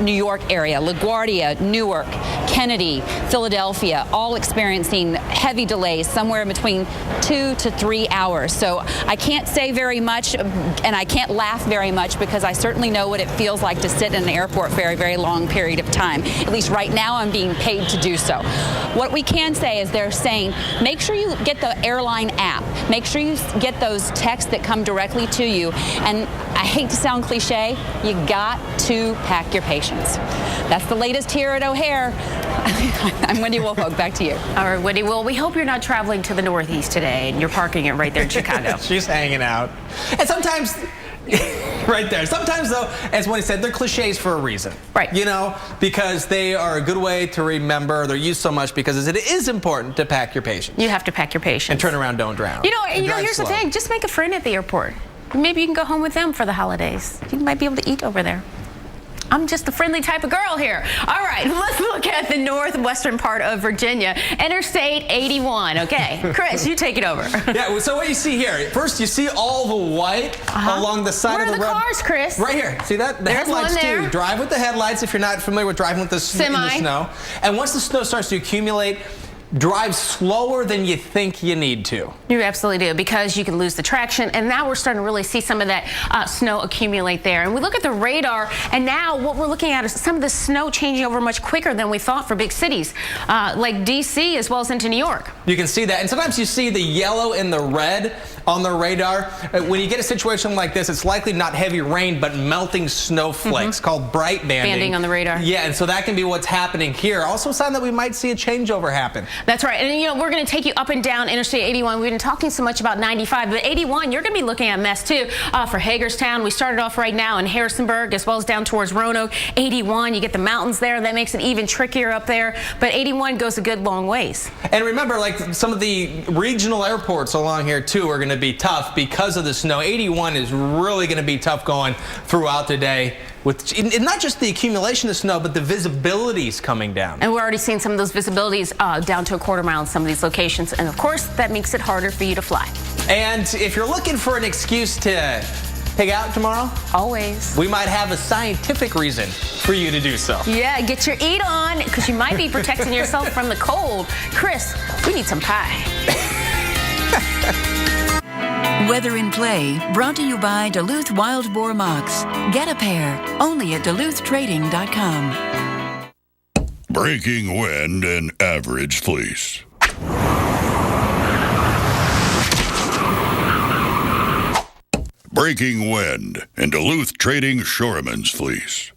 New York area. LaGuardia, Newark, Kennedy, Philadelphia, all experiencing heavy delays, somewhere between 2 to 3 hours. So I can't say very much, and I can't laugh very much because I certainly know what it feels like to sit in an airport for a very long period of time. At least right now I'm being paid to do so. What we can say is they're saying, make sure you get the airline app. Make sure you get those texts that come directly to you. And I hate to sound cliche, you got to pack your patience. That's the latest here at O'Hare. I'm Wendy Woolfolk. Back to you. All right, Wendy. Well, we hope you're not traveling to the Northeast today and you're parking it right there in Chicago. She's hanging out. And sometimes... right there. Sometimes, though, as Wendy said, they're cliches for a reason. Right. You know, because they are a good way to remember. They're used so much because it is important to pack your patience. You have to pack your patience. And turn around, don't drown. You know, here's the thing. Just make a friend at the airport. Maybe you can go home with them for the holidays. You might be able to eat over there. I'm just a friendly type of girl here. All right, let's look at the northwestern part of Virginia, Interstate 81. Okay, Chris, you take it over. Yeah, so what you see here, first you see all the white along the side of the road. Where are the cars, Chris? Right here. See that? The There's headlights one there. too. Drive with the headlights if you're not familiar with driving with the snow. And once the snow starts to accumulate, drive slower than you think you need to. You absolutely do, because you can lose the traction, and now we're starting to really see some of that snow accumulate there. And we look at the radar, and now what we're looking at is some of the snow changing over much quicker than we thought for big cities, like D.C. as well as into New York. You can see that, and sometimes you see the yellow and the red on the radar. When you get a situation like this, it's likely not heavy rain, but melting snowflakes called bright banding. Banding on the radar. Yeah, and so that can be what's happening here. Also a sign that we might see a changeover happen. That's right. And, you know, we're going to take you up and down Interstate 81. We've been talking so much about 95, but 81, you're going to be looking at a mess, too, for Hagerstown. We started off right now in Harrisonburg, as well as down towards Roanoke. 81, you get the mountains there. That makes it even trickier up there. But 81 goes a good long ways. And remember, like, some of the regional airports along here, too, are going to be tough because of the snow. 81 is really going to be tough going throughout the day. And not just the accumulation of snow, but the visibility's coming down. And we're already seeing some of those visibilities down to a quarter mile in some of these locations. And of course, that makes it harder for you to fly. And if you're looking for an excuse to pig out tomorrow, always, we might have a scientific reason for you to do so. Yeah, get your eat on, because you might be protecting yourself from the cold. Chris, we need some pie. Weather in Play, brought to you by Duluth Wild Boar Mocks. Get a pair, only at DuluthTrading.com. Breaking wind and average fleece. Breaking wind and Duluth Trading Shoreman's fleece.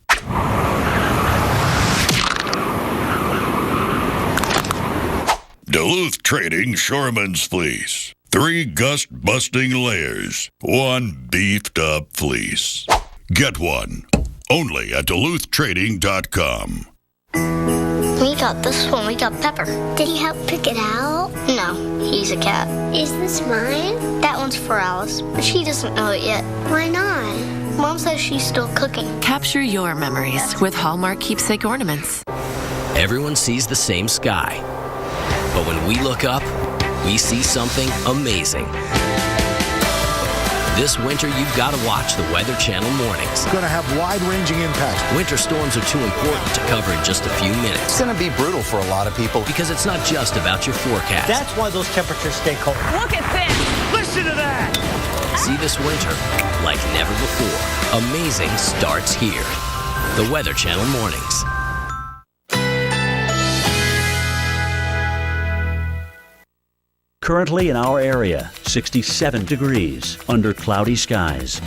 Duluth Trading Shoreman's fleece. 3 gust-busting layers, 1 beefed-up fleece. Get one, only at DuluthTrading.com. We got this one. We got Pepper. Did he help pick it out? No, he's a cat. Is this mine? That one's for Alice, but she doesn't know it yet. Why not? Mom says she's still cooking. Capture your memories with Hallmark keepsake ornaments. Everyone sees the same sky, but when we look up, we see something amazing. This winter, you've got to watch the Weather Channel mornings. It's going to have wide-ranging impacts. Winter storms are too important to cover in just a few minutes. It's going to be brutal for a lot of people. Because it's not just about your forecast. That's why those temperatures stay cold. Look at this! Listen to that! See this winter like never before. Amazing starts here. The Weather Channel mornings. Currently in our area, 67 degrees under cloudy skies.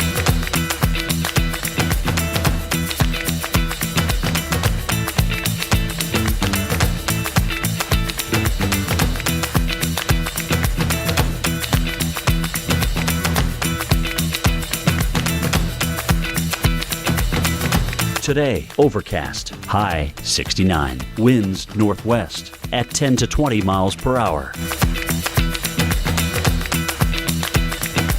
Today, overcast, high 69, winds northwest at 10 to 20 miles per hour.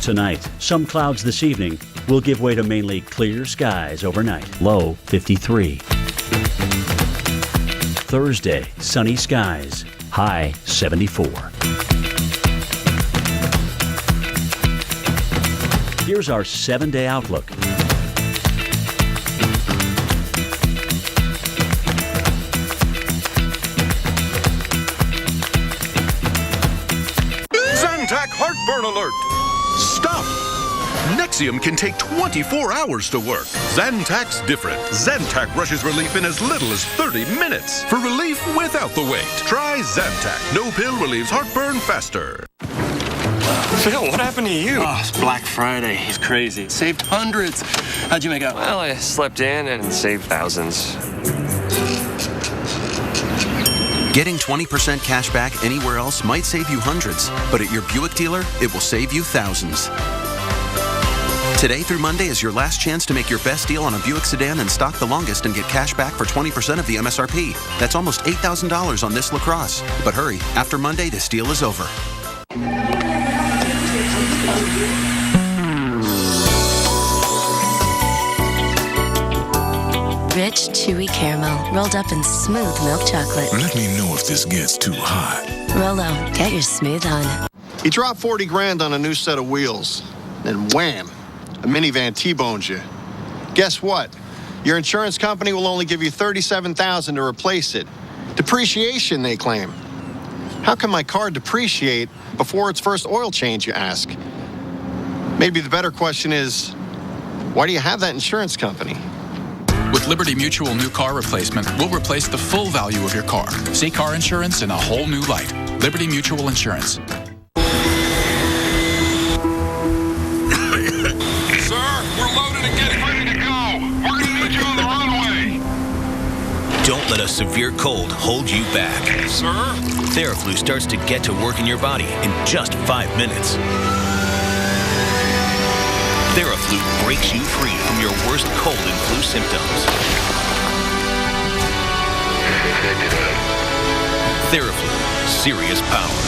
Tonight, some clouds this evening will give way to mainly clear skies overnight, low 53. Thursday, sunny skies, high 74. Here's our 7-day outlook. Zantac heartburn alert! Stop! Nexium can take 24 hours to work. Zantac's different. Zantac rushes relief in as little as 30 minutes. For relief without the wait, try Zantac. No pill relieves heartburn faster. Phil, what happened to you? Oh, it's Black Friday. It's crazy. Saved hundreds. How'd you make out? Well, I slept in and saved thousands. Getting 20% cash back anywhere else might save you hundreds, but at your Buick dealer, it will save you thousands. Today through Monday is your last chance to make your best deal on a Buick sedan and stock the longest and get cash back for 20% of the MSRP. That's almost $8,000 on this LaCrosse. But hurry, after Monday, this deal is over. Rich, chewy caramel, rolled up in smooth milk chocolate. Let me know if this gets too hot. Rolo, get your smooth on. You drop 40 grand on a new set of wheels, then wham, a minivan T-bones you. Guess what? Your insurance company will only give you $37,000 to replace it. Depreciation, they claim. How can my car depreciate before its first oil change, you ask? Maybe the better question is, why do you have that insurance company? With Liberty Mutual New Car Replacement, we'll replace the full value of your car. See car insurance in a whole new light. Liberty Mutual Insurance. Sir, we're loaded and getting ready to go. We're gonna need you on the runway. Don't let a severe cold hold you back. Sir? Theraflu starts to get to work in your body in just 5 minutes. Theraflu breaks you free from your worst cold and flu symptoms. Theraflu, serious power.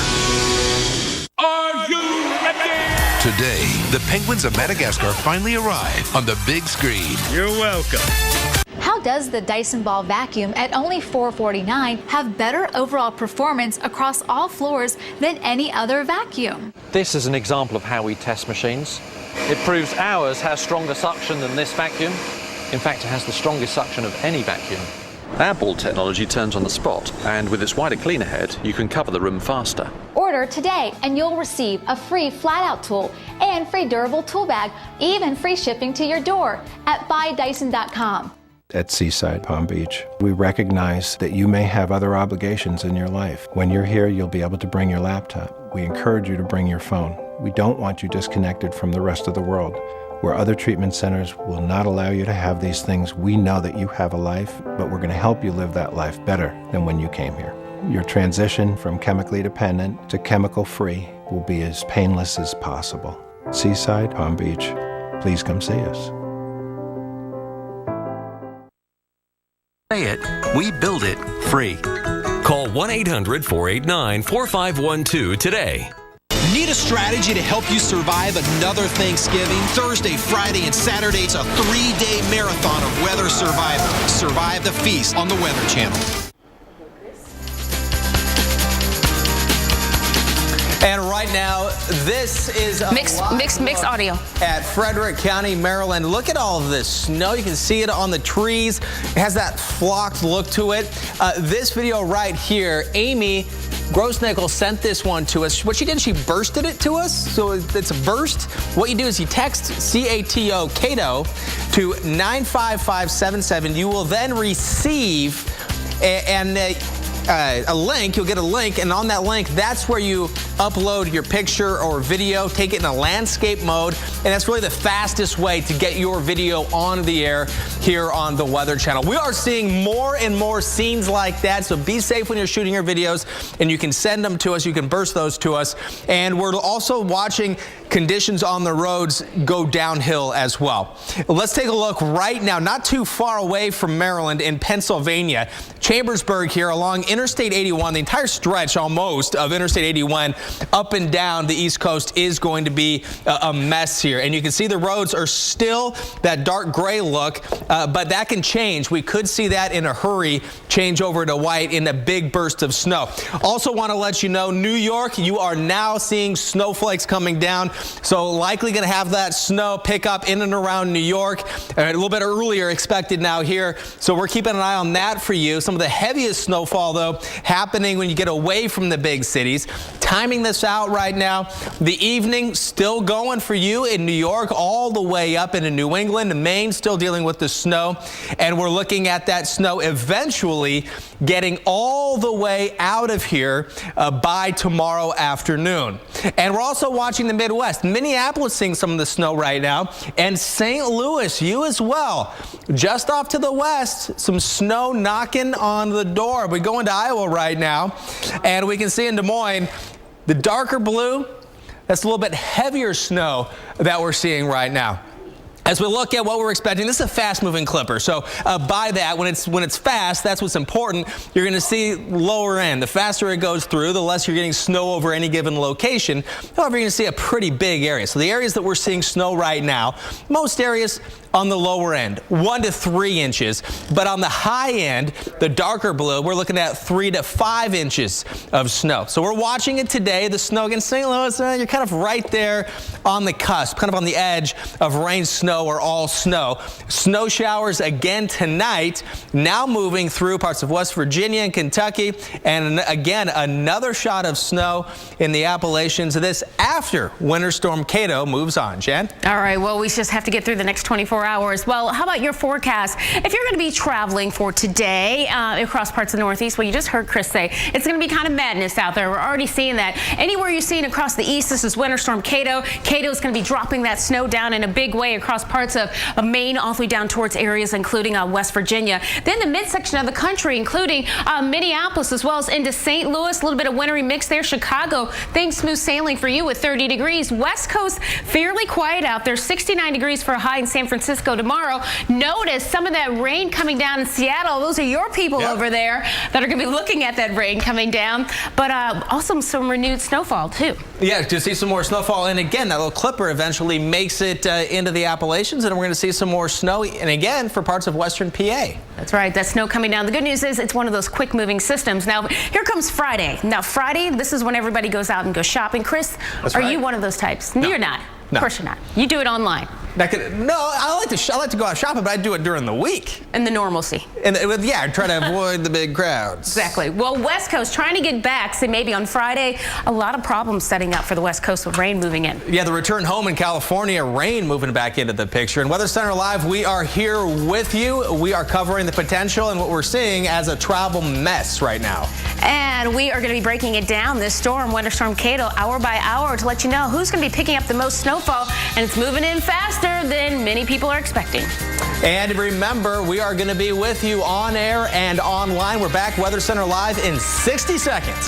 Are you ready? Today, the Penguins of Madagascar finally arrive on the big screen. You're welcome. How does the Dyson Ball vacuum at only $449 have better overall performance across all floors than any other vacuum? This is an example of how we test machines. It proves ours has stronger suction than this vacuum. In fact, it has the strongest suction of any vacuum. Our ball technology turns on the spot, and with its wider cleaner head, you can cover the room faster. Order today and you'll receive a free flat-out tool and free durable tool bag, even free shipping to your door at buydyson.com. At Seaside Palm Beach, we recognize that you may have other obligations in your life. When you're here, you'll be able to bring your laptop. We encourage you to bring your phone. We don't want you disconnected from the rest of the world. Where other treatment centers will not allow you to have these things, we know that you have a life, but we're going to help you live that life better than when you came here. Your transition from chemically dependent to chemical-free will be as painless as possible. Seaside Palm Beach, please come see us. Say it, we build it free. Call 1-800-489-4512 today. Need a strategy to help you survive another Thanksgiving? Thursday, Friday, and Saturday, it's a 3-day marathon of weather survival. Survive the feast on the Weather Channel. And right now, this is mixed audio at Frederick County, Maryland. Look at all of this snow. You can see it on the trees. It has that flocked look to it. This video right here, Amy Grossnickel sent this one to us. What she did, she bursted it to us. So it's a burst. What you do is you text CATO, Cato, to 95577. You will then receive, and a link. You'll get a link, and on that link, that's where you upload your picture or video, take it in a landscape mode, and that's really the fastest way to get your video on the air here on the Weather Channel. We are seeing more and more scenes like that, so be safe when you're shooting your videos, and you can send them to us. You can burst those to us, and we're also watching conditions on the roads go downhill as well. Let's take a look right now, not too far away from Maryland, in Pennsylvania. Chambersburg here along Interstate 81, the entire stretch almost of Interstate 81 up and down the East Coast is going to be a mess here. And you can see the roads are still that dark gray look, but that can change. We could see that in a hurry change over to white in a big burst of snow. Also want to let you know, New York, you are now seeing snowflakes coming down. So likely going to have that snow pick up in and around New York a little bit earlier expected now here. So we're keeping an eye on that for you. Some of the heaviest snowfall, though, happening when you get away from the big cities. Timing this out right now, the evening still going for you in New York all the way up into New England. Maine still dealing with the snow. And we're looking at that snow eventually getting all the way out of here by tomorrow afternoon. And we're also watching the Midwest. Minneapolis seeing some of the snow right now, and St. Louis, you as well. Just off to the west, some snow knocking on the door. We go into Iowa right now, and we can see in Des Moines, the darker blue, that's a little bit heavier snow that we're seeing right now. As we look at what we're expecting, this is a fast-moving clipper. So by that, when it's fast, that's what's important. You're going to see lower end. The faster it goes through, the less you're getting snow over any given location. However, you're going to see a pretty big area. So the areas that we're seeing snow right now, most areas on the lower end, 1 to 3 inches. But on the high end, the darker blue, we're looking at 3 to 5 inches of snow. So we're watching it today. The snow against St. Louis, you're kind of right there on the cusp, kind of on the edge of rain, snow, or all snow. Snow showers again tonight, now moving through parts of West Virginia and Kentucky. And again, another shot of snow in the Appalachians. This after Winter Storm Kato moves on. Jen? All right, well, we just have to get through the next 24 hours. Well, how about your forecast? If you're going to be traveling for today across parts of the Northeast, well, you just heard Chris say it's going to be kind of madness out there. We're already seeing that. Anywhere you're seeing across the East, this is Winter Storm Kato. Kato is going to be dropping that snow down in a big way across parts of Maine, all the way down towards areas including West Virginia. Then the midsection of the country, including Minneapolis, as well as into St. Louis, a little bit of wintry mix there. Chicago, things smooth sailing for you with 30 degrees. West Coast, fairly quiet out there. 69 degrees for a high in San Francisco tomorrow. Notice some of that rain coming down in Seattle. Those are your people over there that are going to be looking at that rain coming down, but also some renewed snowfall too. Yeah, to see some more snowfall, and again, that little clipper eventually makes it into the Appalachians, and we're going to see some more snow, and again, for parts of western PA. That's right, that snow coming down. The good news is it's one of those quick-moving systems. Now, here comes Friday. Now, Friday, this is when everybody goes out and goes shopping. Chris, are you one of those types? No. You're not. No. Of course you're not. You do it online. No, I like to go out shopping, but I do it during the week. And the normalcy. And yeah, try to avoid the big crowds. Exactly. Well, West Coast trying to get back, so maybe on Friday, a lot of problems setting up for the West Coast with rain moving in. Yeah, the return home in California, rain moving back into the picture. And Weather Center Live, we are here with you. We are covering the potential and what we're seeing as a travel mess right now. And we are going to be breaking it down, this storm, Winter Storm Kato, hour by hour to let you know who's going to be picking up the most snowfall. And it's moving in faster than many people are expecting. And remember, we are going to be with you on air and online. We're back, Weather Center Live, in 60 seconds.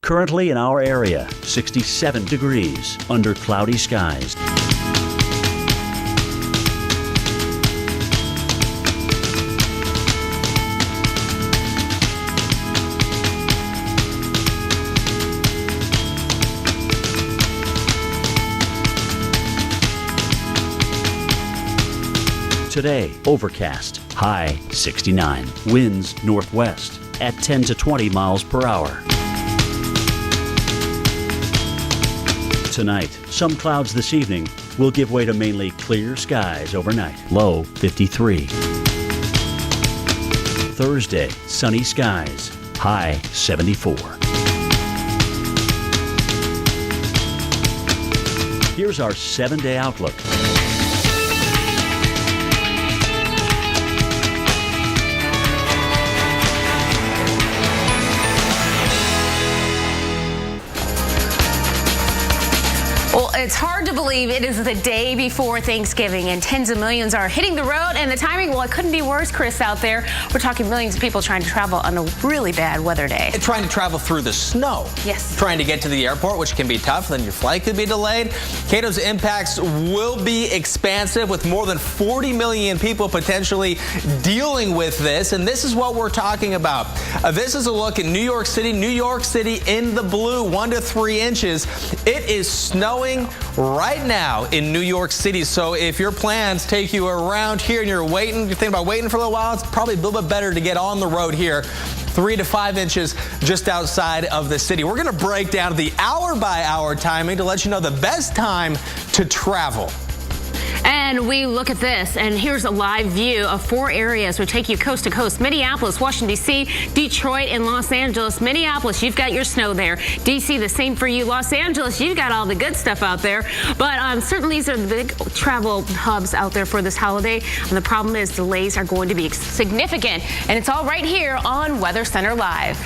Currently in our area, 67 degrees under cloudy skies. Today, overcast, high 69. Winds northwest at 10 to 20 miles per hour. Tonight, some clouds this evening will give way to mainly clear skies overnight. Low 53. Thursday, sunny skies, high 74. Here's our 7-day outlook. Well, it's hard to believe it is the day before Thanksgiving and tens of millions are hitting the road, and the timing, well, it couldn't be worse, Chris, out there. We're talking millions of people trying to travel on a really bad weather day. And trying to travel through the snow. Yes. Trying to get to the airport, which can be tough. Then your flight could be delayed. Cato's impacts will be expansive, with more than 40 million people potentially dealing with this. And this is what we're talking about. This is a look at New York City. New York City in the blue, 1 to 3 inches. It is snowing right now in New York City. So if your plans take you around here and you're thinking about waiting for a little while, it's probably a little bit better to get on the road here. 3 to 5 inches just outside of the city. We're going to break down the hour-by-hour timing to let you know the best time to travel. And we look at this, and here's a live view of 4 areas. We'll take you coast to coast. Minneapolis, Washington, D.C., Detroit, and Los Angeles. Minneapolis, you've got your snow there. D.C., the same for you. Los Angeles, you've got all the good stuff out there. But certainly these are the big travel hubs out there for this holiday. And the problem is delays are going to be significant. And it's all right here on Weather Center Live.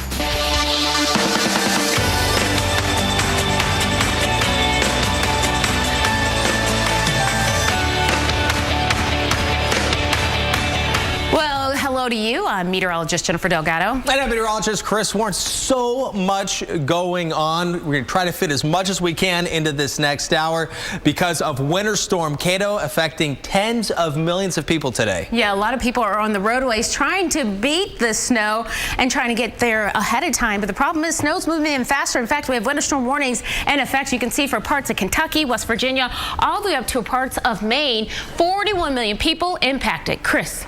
Hello to you. I'm meteorologist Jennifer Delgado. And I'm meteorologist Chris Warren. So much going on. We're going to try to fit as much as we can into this next hour because of Winter Storm Kato affecting tens of millions of people today. Yeah, a lot of people are on the roadways trying to beat the snow and trying to get there ahead of time. But the problem is snow's moving in faster. In fact, we have winter storm warnings in effect. You can see for parts of Kentucky, West Virginia, all the way up to parts of Maine. 41 million people impacted. Chris.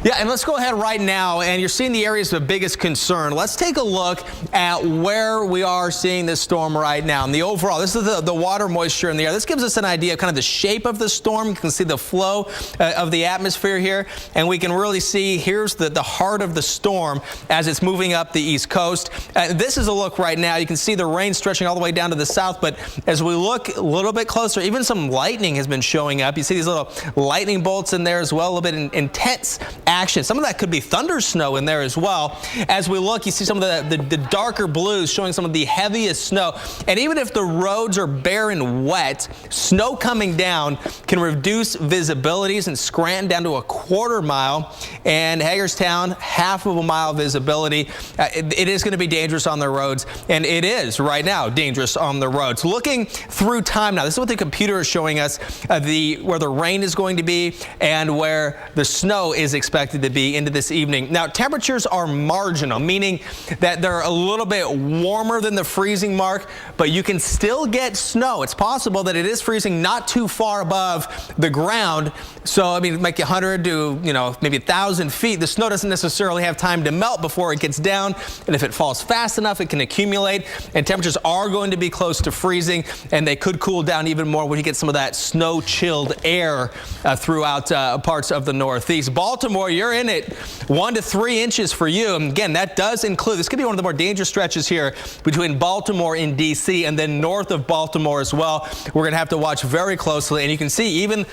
Yeah, and let's go ahead right now, and you're seeing the areas of biggest concern. Let's take a look at where we are seeing this storm right now. And the overall, this is the water moisture in the air. This gives us an idea of kind of the shape of the storm. You can see the flow of the atmosphere here, and we can really see here's the heart of the storm as it's moving up the East Coast. This is a look right now. You can see the rain stretching all the way down to the south, but as we look a little bit closer, even some lightning has been showing up. You see these little lightning bolts in there as well, a little bit intense action. Some of that could be thunder snow in there as well. As we look, you see some of the darker blues showing some of the heaviest snow. And even if the roads are bare and wet, snow coming down can reduce visibilities, and Scranton down to a 1/4 mile, and Hagerstown 1/2 mile visibility. It is going to be dangerous on the roads, and it is right now dangerous on the roads. Looking through time now, this is what the computer is showing us, where the rain is going to be and where the snow is expected to be into this evening. Now, temperatures are marginal, meaning that they're a little bit warmer than the freezing mark, but you can still get snow. It's possible that it is freezing not too far above the ground. So, I mean, like 100 to, maybe 1,000 feet. The snow doesn't necessarily have time to melt before it gets down. And if it falls fast enough, it can accumulate. And temperatures are going to be close to freezing, and they could cool down even more when you get some of that snow-chilled air throughout parts of the Northeast. Baltimore, you're in it. 1 to 3 inches for you. And again, that does include, this could be one of the more dangerous stretches here between Baltimore and D.C. and then north of Baltimore as well. We're going to have to watch very closely. And you can see even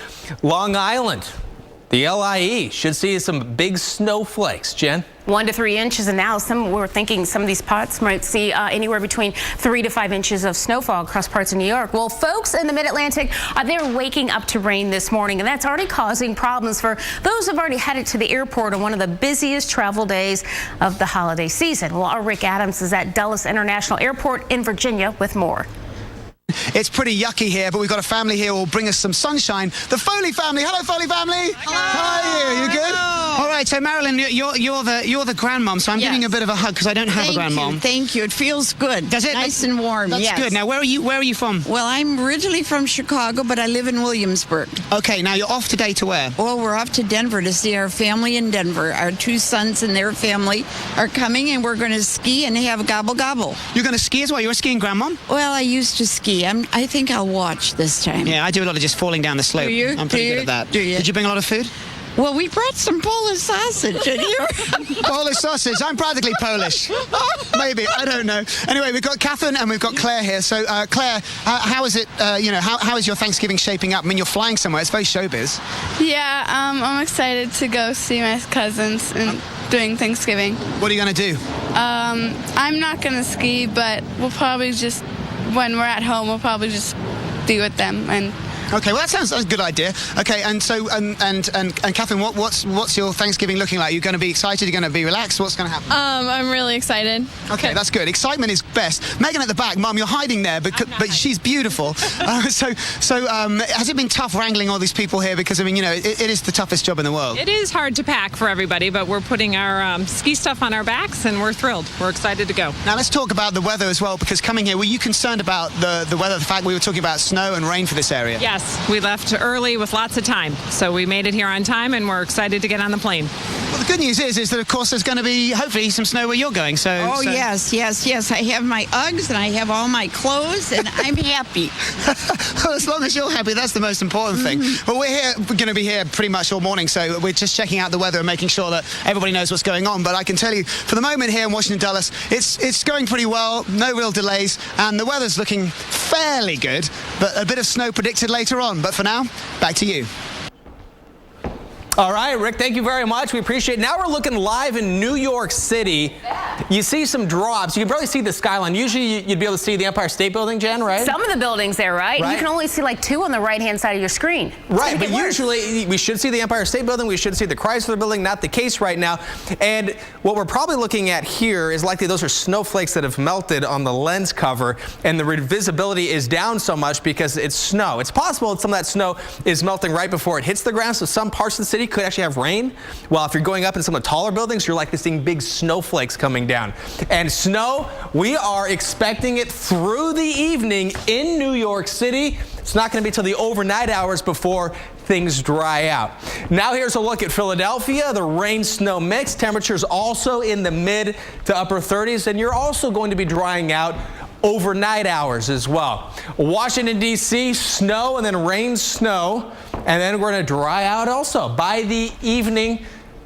Long Island, the LIE, should see some big snowflakes. Jen? 1 to 3 inches, and now we're thinking some of these spots might see anywhere between 3 to 5 inches of snowfall across parts of New York. Well, folks in the Mid-Atlantic, they're waking up to rain this morning, and that's already causing problems for those who've already headed to the airport on one of the busiest travel days of the holiday season. Well, our Rick Adams is at Dulles International Airport in Virginia with more. It's pretty yucky here, but we've got a family here who will bring us some sunshine. The Foley family. Hello, Foley family. Hello. How are you? You good? All right. So, Marilyn, you're the grandmom. So I'm giving you a bit of a hug because I don't have a grandmom. Thank you. It feels good. Does it? Nice and warm. That's good. Now, where are you from? Well, I'm originally from Chicago, but I live in Williamsburg. Okay. Now you're off today to where? Well, we're off to Denver to see our family in Denver. Our 2 sons and their family are coming, and we're going to ski and have a gobble gobble. You're going to ski as well? You're a skiing grandmom? Well, I used to ski. I think I'll watch this time. Yeah, I do a lot of just falling down the slope. Do you? I'm pretty good at that. Do you? Did you bring a lot of food? Well, we brought some Polish sausage, did you? Polish sausage. I'm practically Polish. Maybe. I don't know. Anyway, we've got Catherine and we've got Claire here. So, Claire, how is it, how is your Thanksgiving shaping up? I mean, you're flying somewhere. It's very showbiz. Yeah, I'm excited to go see my cousins and doing Thanksgiving. What are you going to do? I'm not going to ski, but we'll probably just, when we're at home, we'll probably just be with them. And okay, well that sounds like a good idea. Okay, and so and Catherine, what's your Thanksgiving looking like? You're going to be excited? You're going to be relaxed? What's going to happen? I'm really excited. Okay, that's good. Excitement is best. Megan at the back, Mum, you're hiding there, but she's beautiful. So has it been tough wrangling all these people here? Because I mean, you know, it is the toughest job in the world. It is hard to pack for everybody, but we're putting our ski stuff on our backs, and we're thrilled. We're excited to go. Now let's talk about the weather as well, because coming here, were you concerned about the weather? The fact we were talking about snow and rain for this area. Yes, we left early with lots of time, so we made it here on time, and we're excited to get on the plane. Well, the good news is that of course there's going to be hopefully some snow where you're going. Yes. I have my Uggs and I have all my clothes, and I'm happy. Well, as long as you're happy, that's the most important thing. Well, we're going to be here pretty much all morning, so we're just checking out the weather and making sure that everybody knows what's going on. But I can tell you, for the moment here in Washington Dulles, it's going pretty well, no real delays, and the weather's looking fairly good, but a bit of snow predicted later on. But for now, back to you. All right, Rick, thank you very much. We appreciate it. Now we're looking live in New York City. You see some drops. You can barely see the skyline. Usually you'd be able to see the Empire State Building, Jen, right? Some of the buildings there, right? You can only see like 2 on the right-hand side of your screen. Right, but usually we should see the Empire State Building. We should see the Chrysler Building. Not the case right now. And what we're probably looking at here is likely those are snowflakes that have melted on the lens cover, and the visibility is down so much because it's snow. It's possible that some of that snow is melting right before it hits the ground, so some parts of the city could actually have rain. While if you're going up in some of the taller buildings, you're likely seeing big snowflakes coming down. And snow, we are expecting it through the evening in New York City. It's not going to be till the overnight hours before things dry out. Now here's a look at Philadelphia, the rain-snow mix. Temperatures also in the mid to upper 30s, and you're also going to be drying out overnight hours as well. Washington, D.C., snow and then rain, snow, and then we're going to dry out also. By the evening,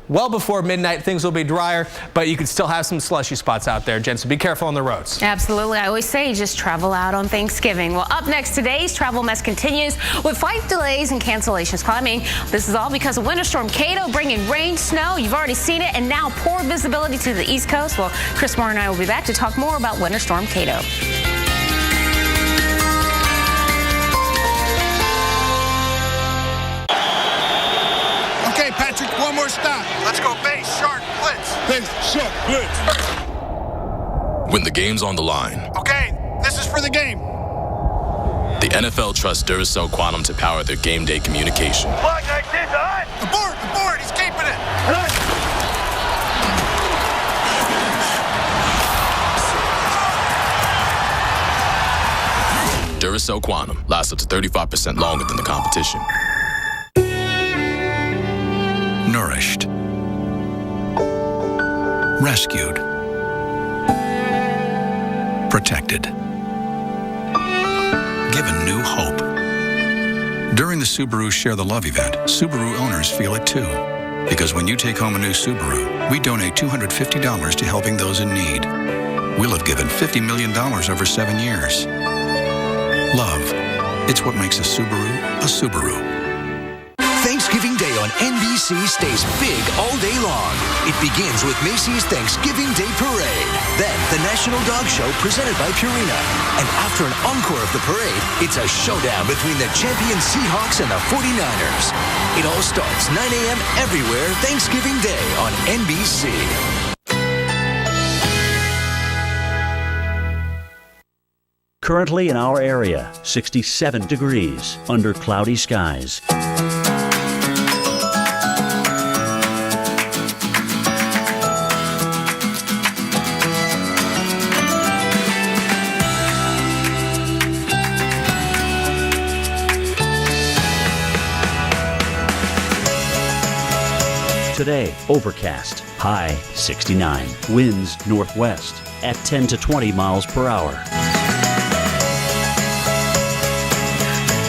well before midnight, things will be drier, but you can still have some slushy spots out there, Jen, so be careful on the roads. Absolutely. I always say just travel out on Thanksgiving. Well, up next, today's travel mess continues with flight delays and cancellations climbing. This is all because of Winter Storm Kato bringing rain, snow. You've already seen it, and now poor visibility to the East Coast. Well, Chris Moore and I will be back to talk more about Winter Storm Kato. Okay, Patrick, one more stop. Let's go base, shark, blitz. Base, shark, blitz. When the game's on the line. Okay, this is for the game. The NFL trusts Duracell Quantum to power their game day communication. Block 19 hot. Abort, he's keeping it. Duracell Quantum lasts up to 35% longer than the competition. Nourished. Rescued. Protected. Given new hope. During the Subaru Share the Love event, Subaru owners feel it too. Because when you take home a new Subaru, we donate $250 to helping those in need. We'll have given $50 million over 7 years. Love. It's what makes a Subaru a Subaru. Thanksgiving Day on NBC stays big all day long. It begins with Macy's Thanksgiving Day Parade. Then the National Dog Show presented by Purina. And after an encore of the parade, it's a showdown between the champion Seahawks and the 49ers. It all starts 9 a.m. everywhere Thanksgiving Day on NBC. Currently in our area, 67 degrees under cloudy skies. Today, overcast, high 69, winds northwest at 10 to 20 miles per hour.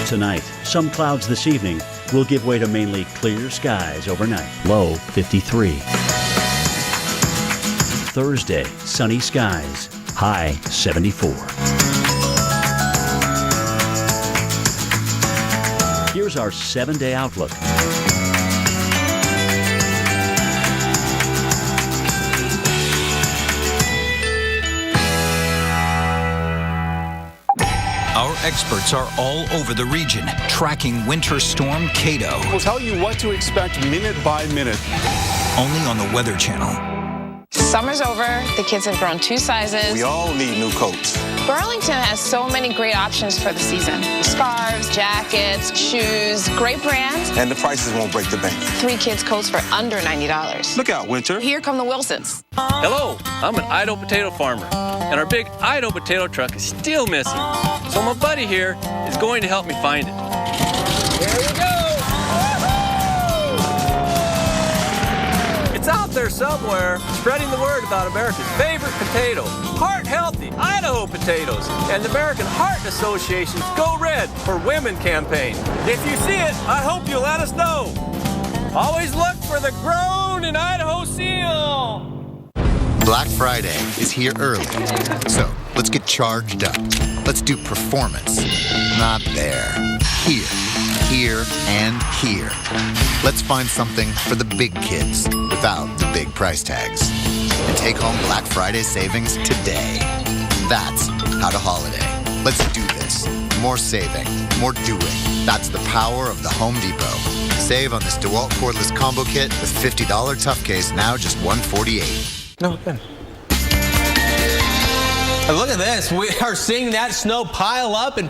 Tonight, some clouds this evening will give way to mainly clear skies overnight, low 53. Thursday, sunny skies, high 74. Here's our 7-day outlook. Our experts are all over the region, tracking Winter Storm Kato. We'll tell you what to expect minute by minute. Only on the Weather Channel. Summer's over. The kids have grown 2 sizes. We all need new coats. Burlington has so many great options for the season. Scarves, jackets, shoes, great brands. And the prices won't break the bank. 3 kids' coats for under $90. Look out, Winter. Here come the Wilsons. Hello, I'm an Idaho potato farmer, and our big Idaho potato truck is still missing. So my buddy here is going to help me find it. There we go! It's out there somewhere, spreading the word about America's favorite potato, heart-healthy Idaho potatoes, and the American Heart Association's Go Red for Women campaign. If you see it, I hope you'll let us know. Always look for the Grown in Idaho seal. Black Friday is here early, so let's get charged up. Let's do performance. Not there. Here, and here. Let's find something for the big kids without the big price tags. And take home Black Friday savings today. That's how to holiday. Let's do this. More saving, more doing. That's the power of the Home Depot. Save on this DeWalt cordless combo kit with $50 tough case, now just $148. No, good. Look at this. We are seeing that snow pile up in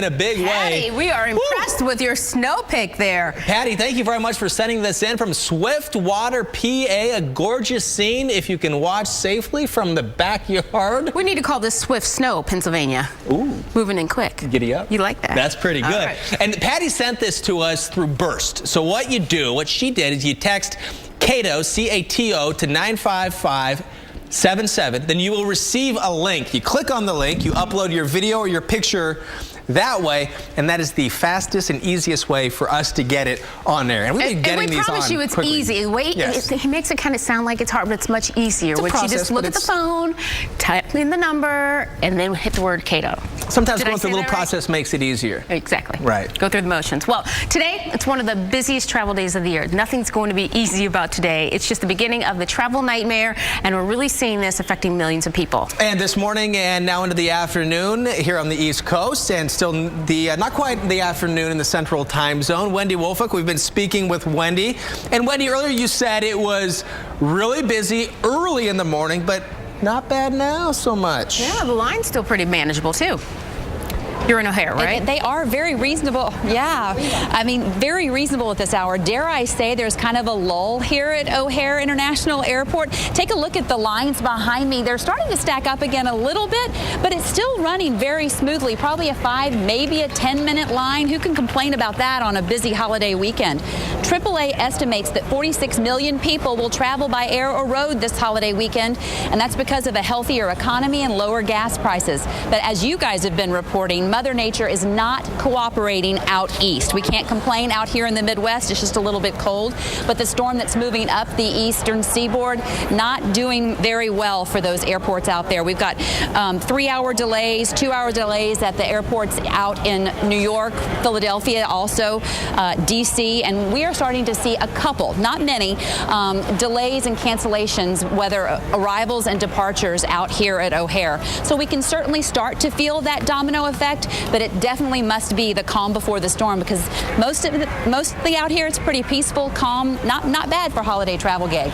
a big way. Patty, we are impressed with your snow pick there. Patty, thank you very much for sending this in from Swiftwater, PA. A gorgeous scene if you can watch safely from the backyard. We need to call this Swift Snow, Pennsylvania. Ooh. Moving in quick. Giddy up. You like that? That's pretty good. Right. And Patty sent this to us through Burst. So what she did is you text Kato, C-A-T-O, to 95577. Then you will receive a link. You click on the link, you upload your video or your picture that way, and that is the fastest and easiest way for us to get it on there. And we've been getting these on promise you it's quickly. easy. Wait, yes. He makes it kind of sound like it's hard, but it's much easier. Which you just look at the phone, type in the number, and then hit the word Kato. Sometimes going through the little process makes it easier. Exactly. Right. Go through the motions. Well, today, it's one of the busiest travel days of the year. Nothing's going to be easy about today. It's just the beginning of the travel nightmare, and we're really seeing this affecting millions of people. And this morning and now into the afternoon here on the East Coast, and still not quite the afternoon in the Central Time Zone. Wendy Wolfach, we've been speaking with Wendy. And Wendy, earlier you said it was really busy early in the morning, but not bad now so much. Yeah, the line's still pretty manageable too. You're in O'Hare, right? They are very reasonable. Yeah, I mean, very reasonable at this hour. Dare I say there's kind of a lull here at O'Hare International Airport. Take a look at the lines behind me. They're starting to stack up again a little bit, but it's still running very smoothly. Probably a 5, maybe a 10-minute line. Who can complain about that on a busy holiday weekend? AAA estimates that 46 million people will travel by air or road this holiday weekend, and that's because of a healthier economy and lower gas prices. But as you guys have been reporting, Mother Nature is not cooperating out east. We can't complain out here in the Midwest. It's just a little bit cold. But the storm that's moving up the eastern seaboard, not doing very well for those airports out there. We've got 3-hour delays, 2-hour delays at the airports out in New York, Philadelphia, also D.C. And we are starting to see a couple, not many, delays and cancellations, whether arrivals and departures out here at O'Hare. So we can certainly start to feel that domino effect. But it definitely must be the calm before the storm, because mostly out here it's pretty peaceful, calm, not bad for holiday travel gig.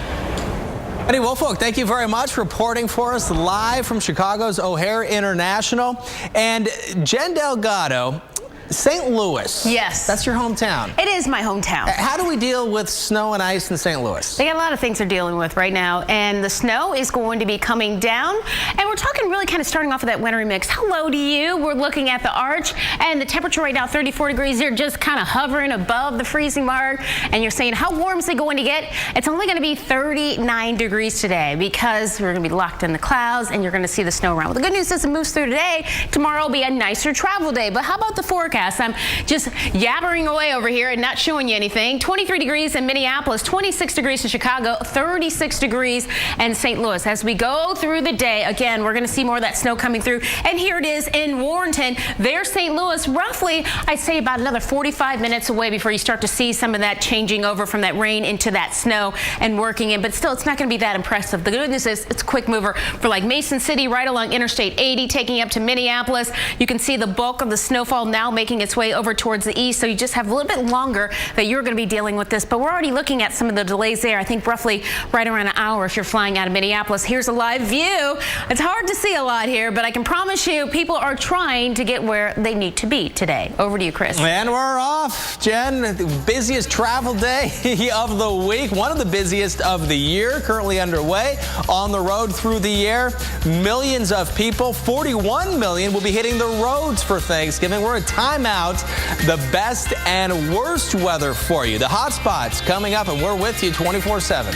Wendy Wolfach, thank you very much for reporting for us live from Chicago's O'Hare International. And Jen Delgado, St. Louis. Yes. That's your hometown. It is my hometown. How do we deal with snow and ice in St. Louis? They got a lot of things they're dealing with right now, and the snow is going to be coming down. And we're talking really kind of starting off with that wintry mix. Hello to you. We're looking at the arch, and the temperature right now, 34 degrees. You're just kind of hovering above the freezing mark, and you're saying, how warm is it going to get? It's only going to be 39 degrees today, because we're going to be locked in the clouds, and you're going to see the snow around. Well, the good news is it moves through today. Tomorrow will be a nicer travel day. But how about the forecast? forecast. I'm just yabbering away over here and not showing you anything. 23 degrees in Minneapolis, 26 degrees in Chicago, 36 degrees in St. Louis. As we go through the day, again, we're going to see more of that snow coming through. And here it is in Warrenton. There's St. Louis, roughly, I'd say about another 45 minutes away before you start to see some of that changing over from that rain into that snow and working in. But still, it's not going to be that impressive. The good news is it's a quick mover for like Mason City, right along Interstate 80, taking up to Minneapolis. You can see the bulk of the snowfall now making its way over towards the east. So you just have a little bit longer that you're going to be dealing with this. But we're already looking at some of the delays there. I think roughly right around an hour if you're flying out of Minneapolis. Here's a live view. It's hard to see a lot here, but I can promise you people are trying to get where they need to be today. Over to you, Chris. And we're off, Jen. The busiest travel day of the week, one of the busiest of the year, currently underway on the road through the year. Millions of people, 41 million, will be hitting the roads for Thanksgiving. We're at timeout, the best and worst weather for you. The hot spots coming up, and we're with you 24/7.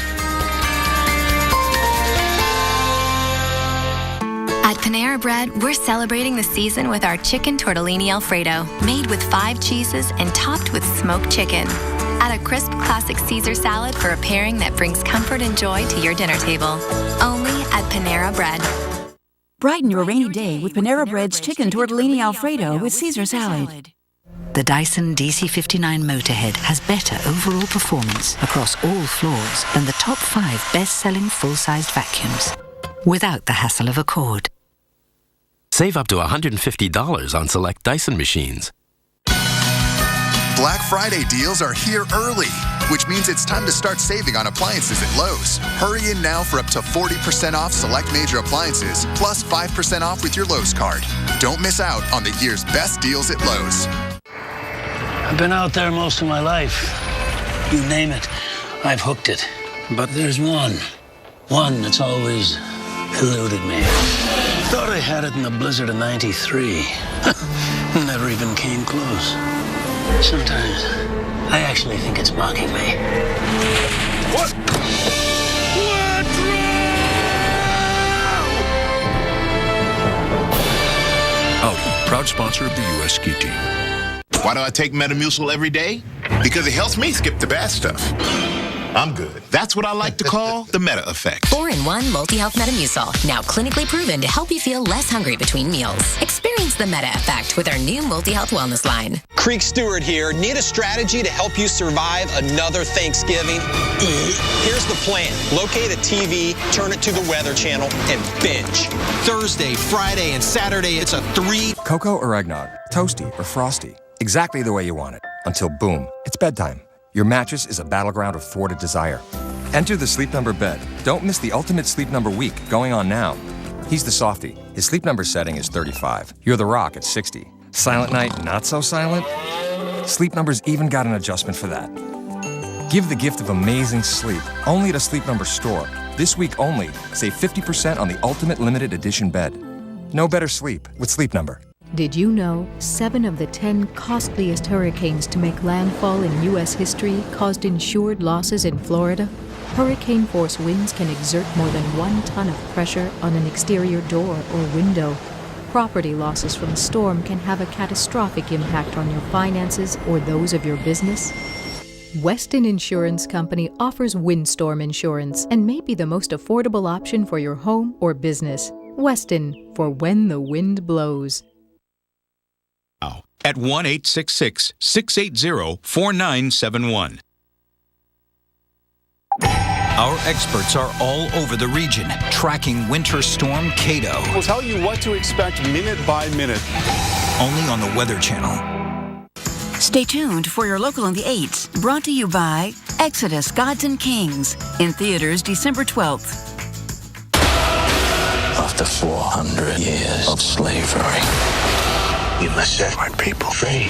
At Panera Bread, we're celebrating the season with our chicken tortellini Alfredo, made with 5 cheeses and topped with smoked chicken. Add a crisp classic Caesar salad for a pairing that brings comfort and joy to your dinner table. Only at Panera Bread. Brighten your rainy day with Panera Bread's chicken tortellini Alfredo with Caesar salad. The Dyson DC-59 Motorhead has better overall performance across all floors than the top 5 best-selling full-sized vacuums, without the hassle of a cord. Save up to $150 on select Dyson machines. Black Friday deals are here early, which means it's time to start saving on appliances at Lowe's. Hurry in now for up to 40% off select major appliances, plus 5% off with your Lowe's card. Don't miss out on the year's best deals at Lowe's. I've been out there most of my life. You name it, I've hooked it. But there's one that's always eluded me. Thought I had it in the blizzard of '93. Never even came close. Sometimes I actually think it's mocking me. What? Audi, proud sponsor of the U.S. ski team. Why do I take Metamucil every day? Because it helps me skip the bad stuff. I'm good. That's what I like to call the Meta Effect. 4-in-1 Multi-Health Metamucil, now clinically proven to help you feel less hungry between meals. Experience the Meta Effect with our new Multi-Health Wellness line. Creek Stewart here. Need a strategy to help you survive another Thanksgiving? Here's the plan. Locate a TV, turn it to the Weather Channel, and binge. Thursday, Friday, and Saturday, it's a 3. Cocoa or eggnog, toasty or frosty, exactly the way you want it. Until boom, it's bedtime. Your mattress is a battleground of thwarted desire. Enter the Sleep Number bed. Don't miss the ultimate Sleep Number week going on now. He's the softie. His Sleep Number setting is 35. You're the rock at 60. Silent night, not so silent? Sleep Number's even got an adjustment for that. Give the gift of amazing sleep, only at a Sleep Number store. This week only, save 50% on the ultimate limited edition bed. No better sleep with Sleep Number. Did you know 7 of the 10 costliest hurricanes to make landfall in U.S. history caused insured losses in Florida? Hurricane force winds can exert more than 1 ton of pressure on an exterior door or window. Property losses from a storm can have a catastrophic impact on your finances or those of your business. Weston Insurance Company offers windstorm insurance and may be the most affordable option for your home or business. Weston, for when the wind blows. At 1-866-680-4971. Our experts are all over the region, tracking Winter Storm Kato. We'll tell you what to expect minute by minute. Only on the Weather Channel. Stay tuned for your local on the 8s, brought to you by Exodus, Gods and Kings, in theaters December 12th. After 400 years of slavery, you must set my people free.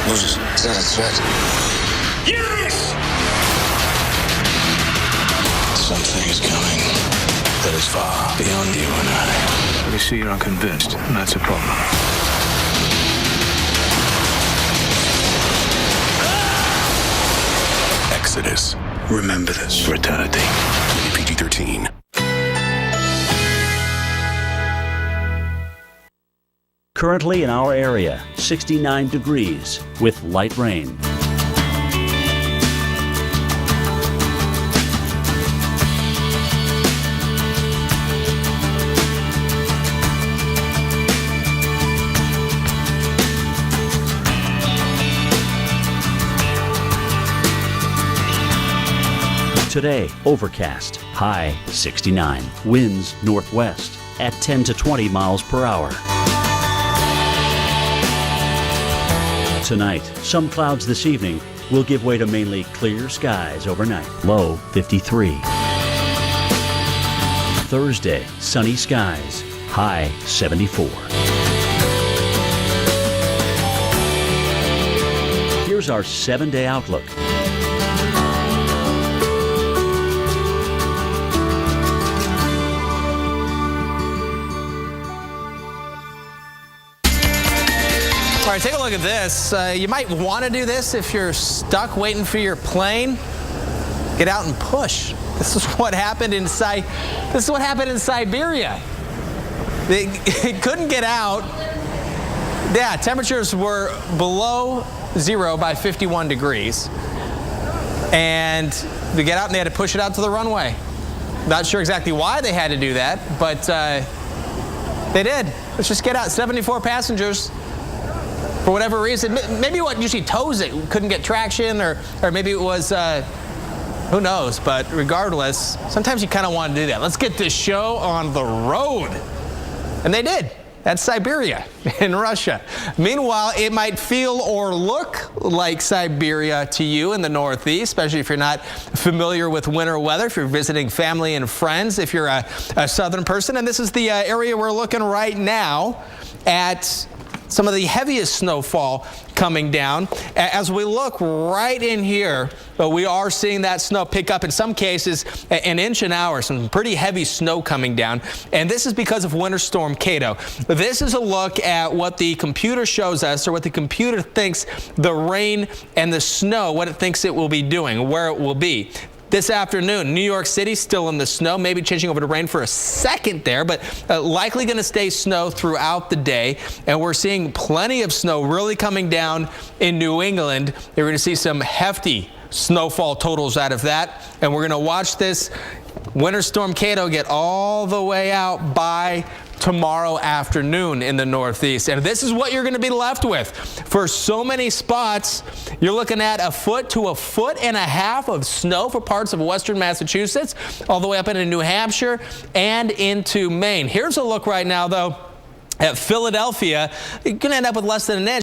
Moses, is that a threat? Yes! Something is coming that is far beyond you and I. You see, you're unconvinced, and that's a problem. Exodus. Remember this for eternity. PG-13. Currently in our area, 69 degrees with light rain. Today, overcast, high 69, winds northwest at 10 to 20 miles per hour. Tonight, some clouds this evening will give way to mainly clear skies overnight, low 53. Thursday, sunny skies, high 74. Here's our 7-day outlook. All right, take a look at this. You might want to do this if you're stuck waiting for your plane. Get out and push. This is what happened in Siberia. They couldn't get out. Yeah, temperatures were below zero by 51 degrees. And they get out and they had to push it out to the runway. Not sure exactly why they had to do that, but they did. Let's just get out. 74 passengers. For whatever reason, maybe what usually tows it couldn't get traction, or maybe it was, who knows, but regardless, sometimes you kind of want to do that. Let's get this show on the road. And they did. That's Siberia in Russia. Meanwhile, it might feel or look like Siberia to you in the Northeast, especially if you're not familiar with winter weather, if you're visiting family and friends, if you're a southern person. And this is the area we're looking right now at. Some of the heaviest snowfall coming down. As we look right in here, we are seeing that snow pick up in some cases an inch an hour, some pretty heavy snow coming down. And this is because of Winter Storm Kato. This is a look at what the computer shows us, or what the computer thinks the rain and the snow, what it thinks it will be doing, where it will be. This afternoon, New York City still in the snow, maybe changing over to rain for a second there, but likely going to stay snow throughout the day. And we're seeing plenty of snow really coming down in New England. You're going to see some hefty snowfall totals out of that. And we're going to watch this Winter Storm Kato get all the way out by tomorrow afternoon in the Northeast. And this is what you're going to be left with. For so many spots, you're looking at 1 foot to 1.5 feet of snow for parts of western Massachusetts, all the way up into New Hampshire and into Maine. Here's a look right now, though, at Philadelphia. You're going to end up with less than an inch.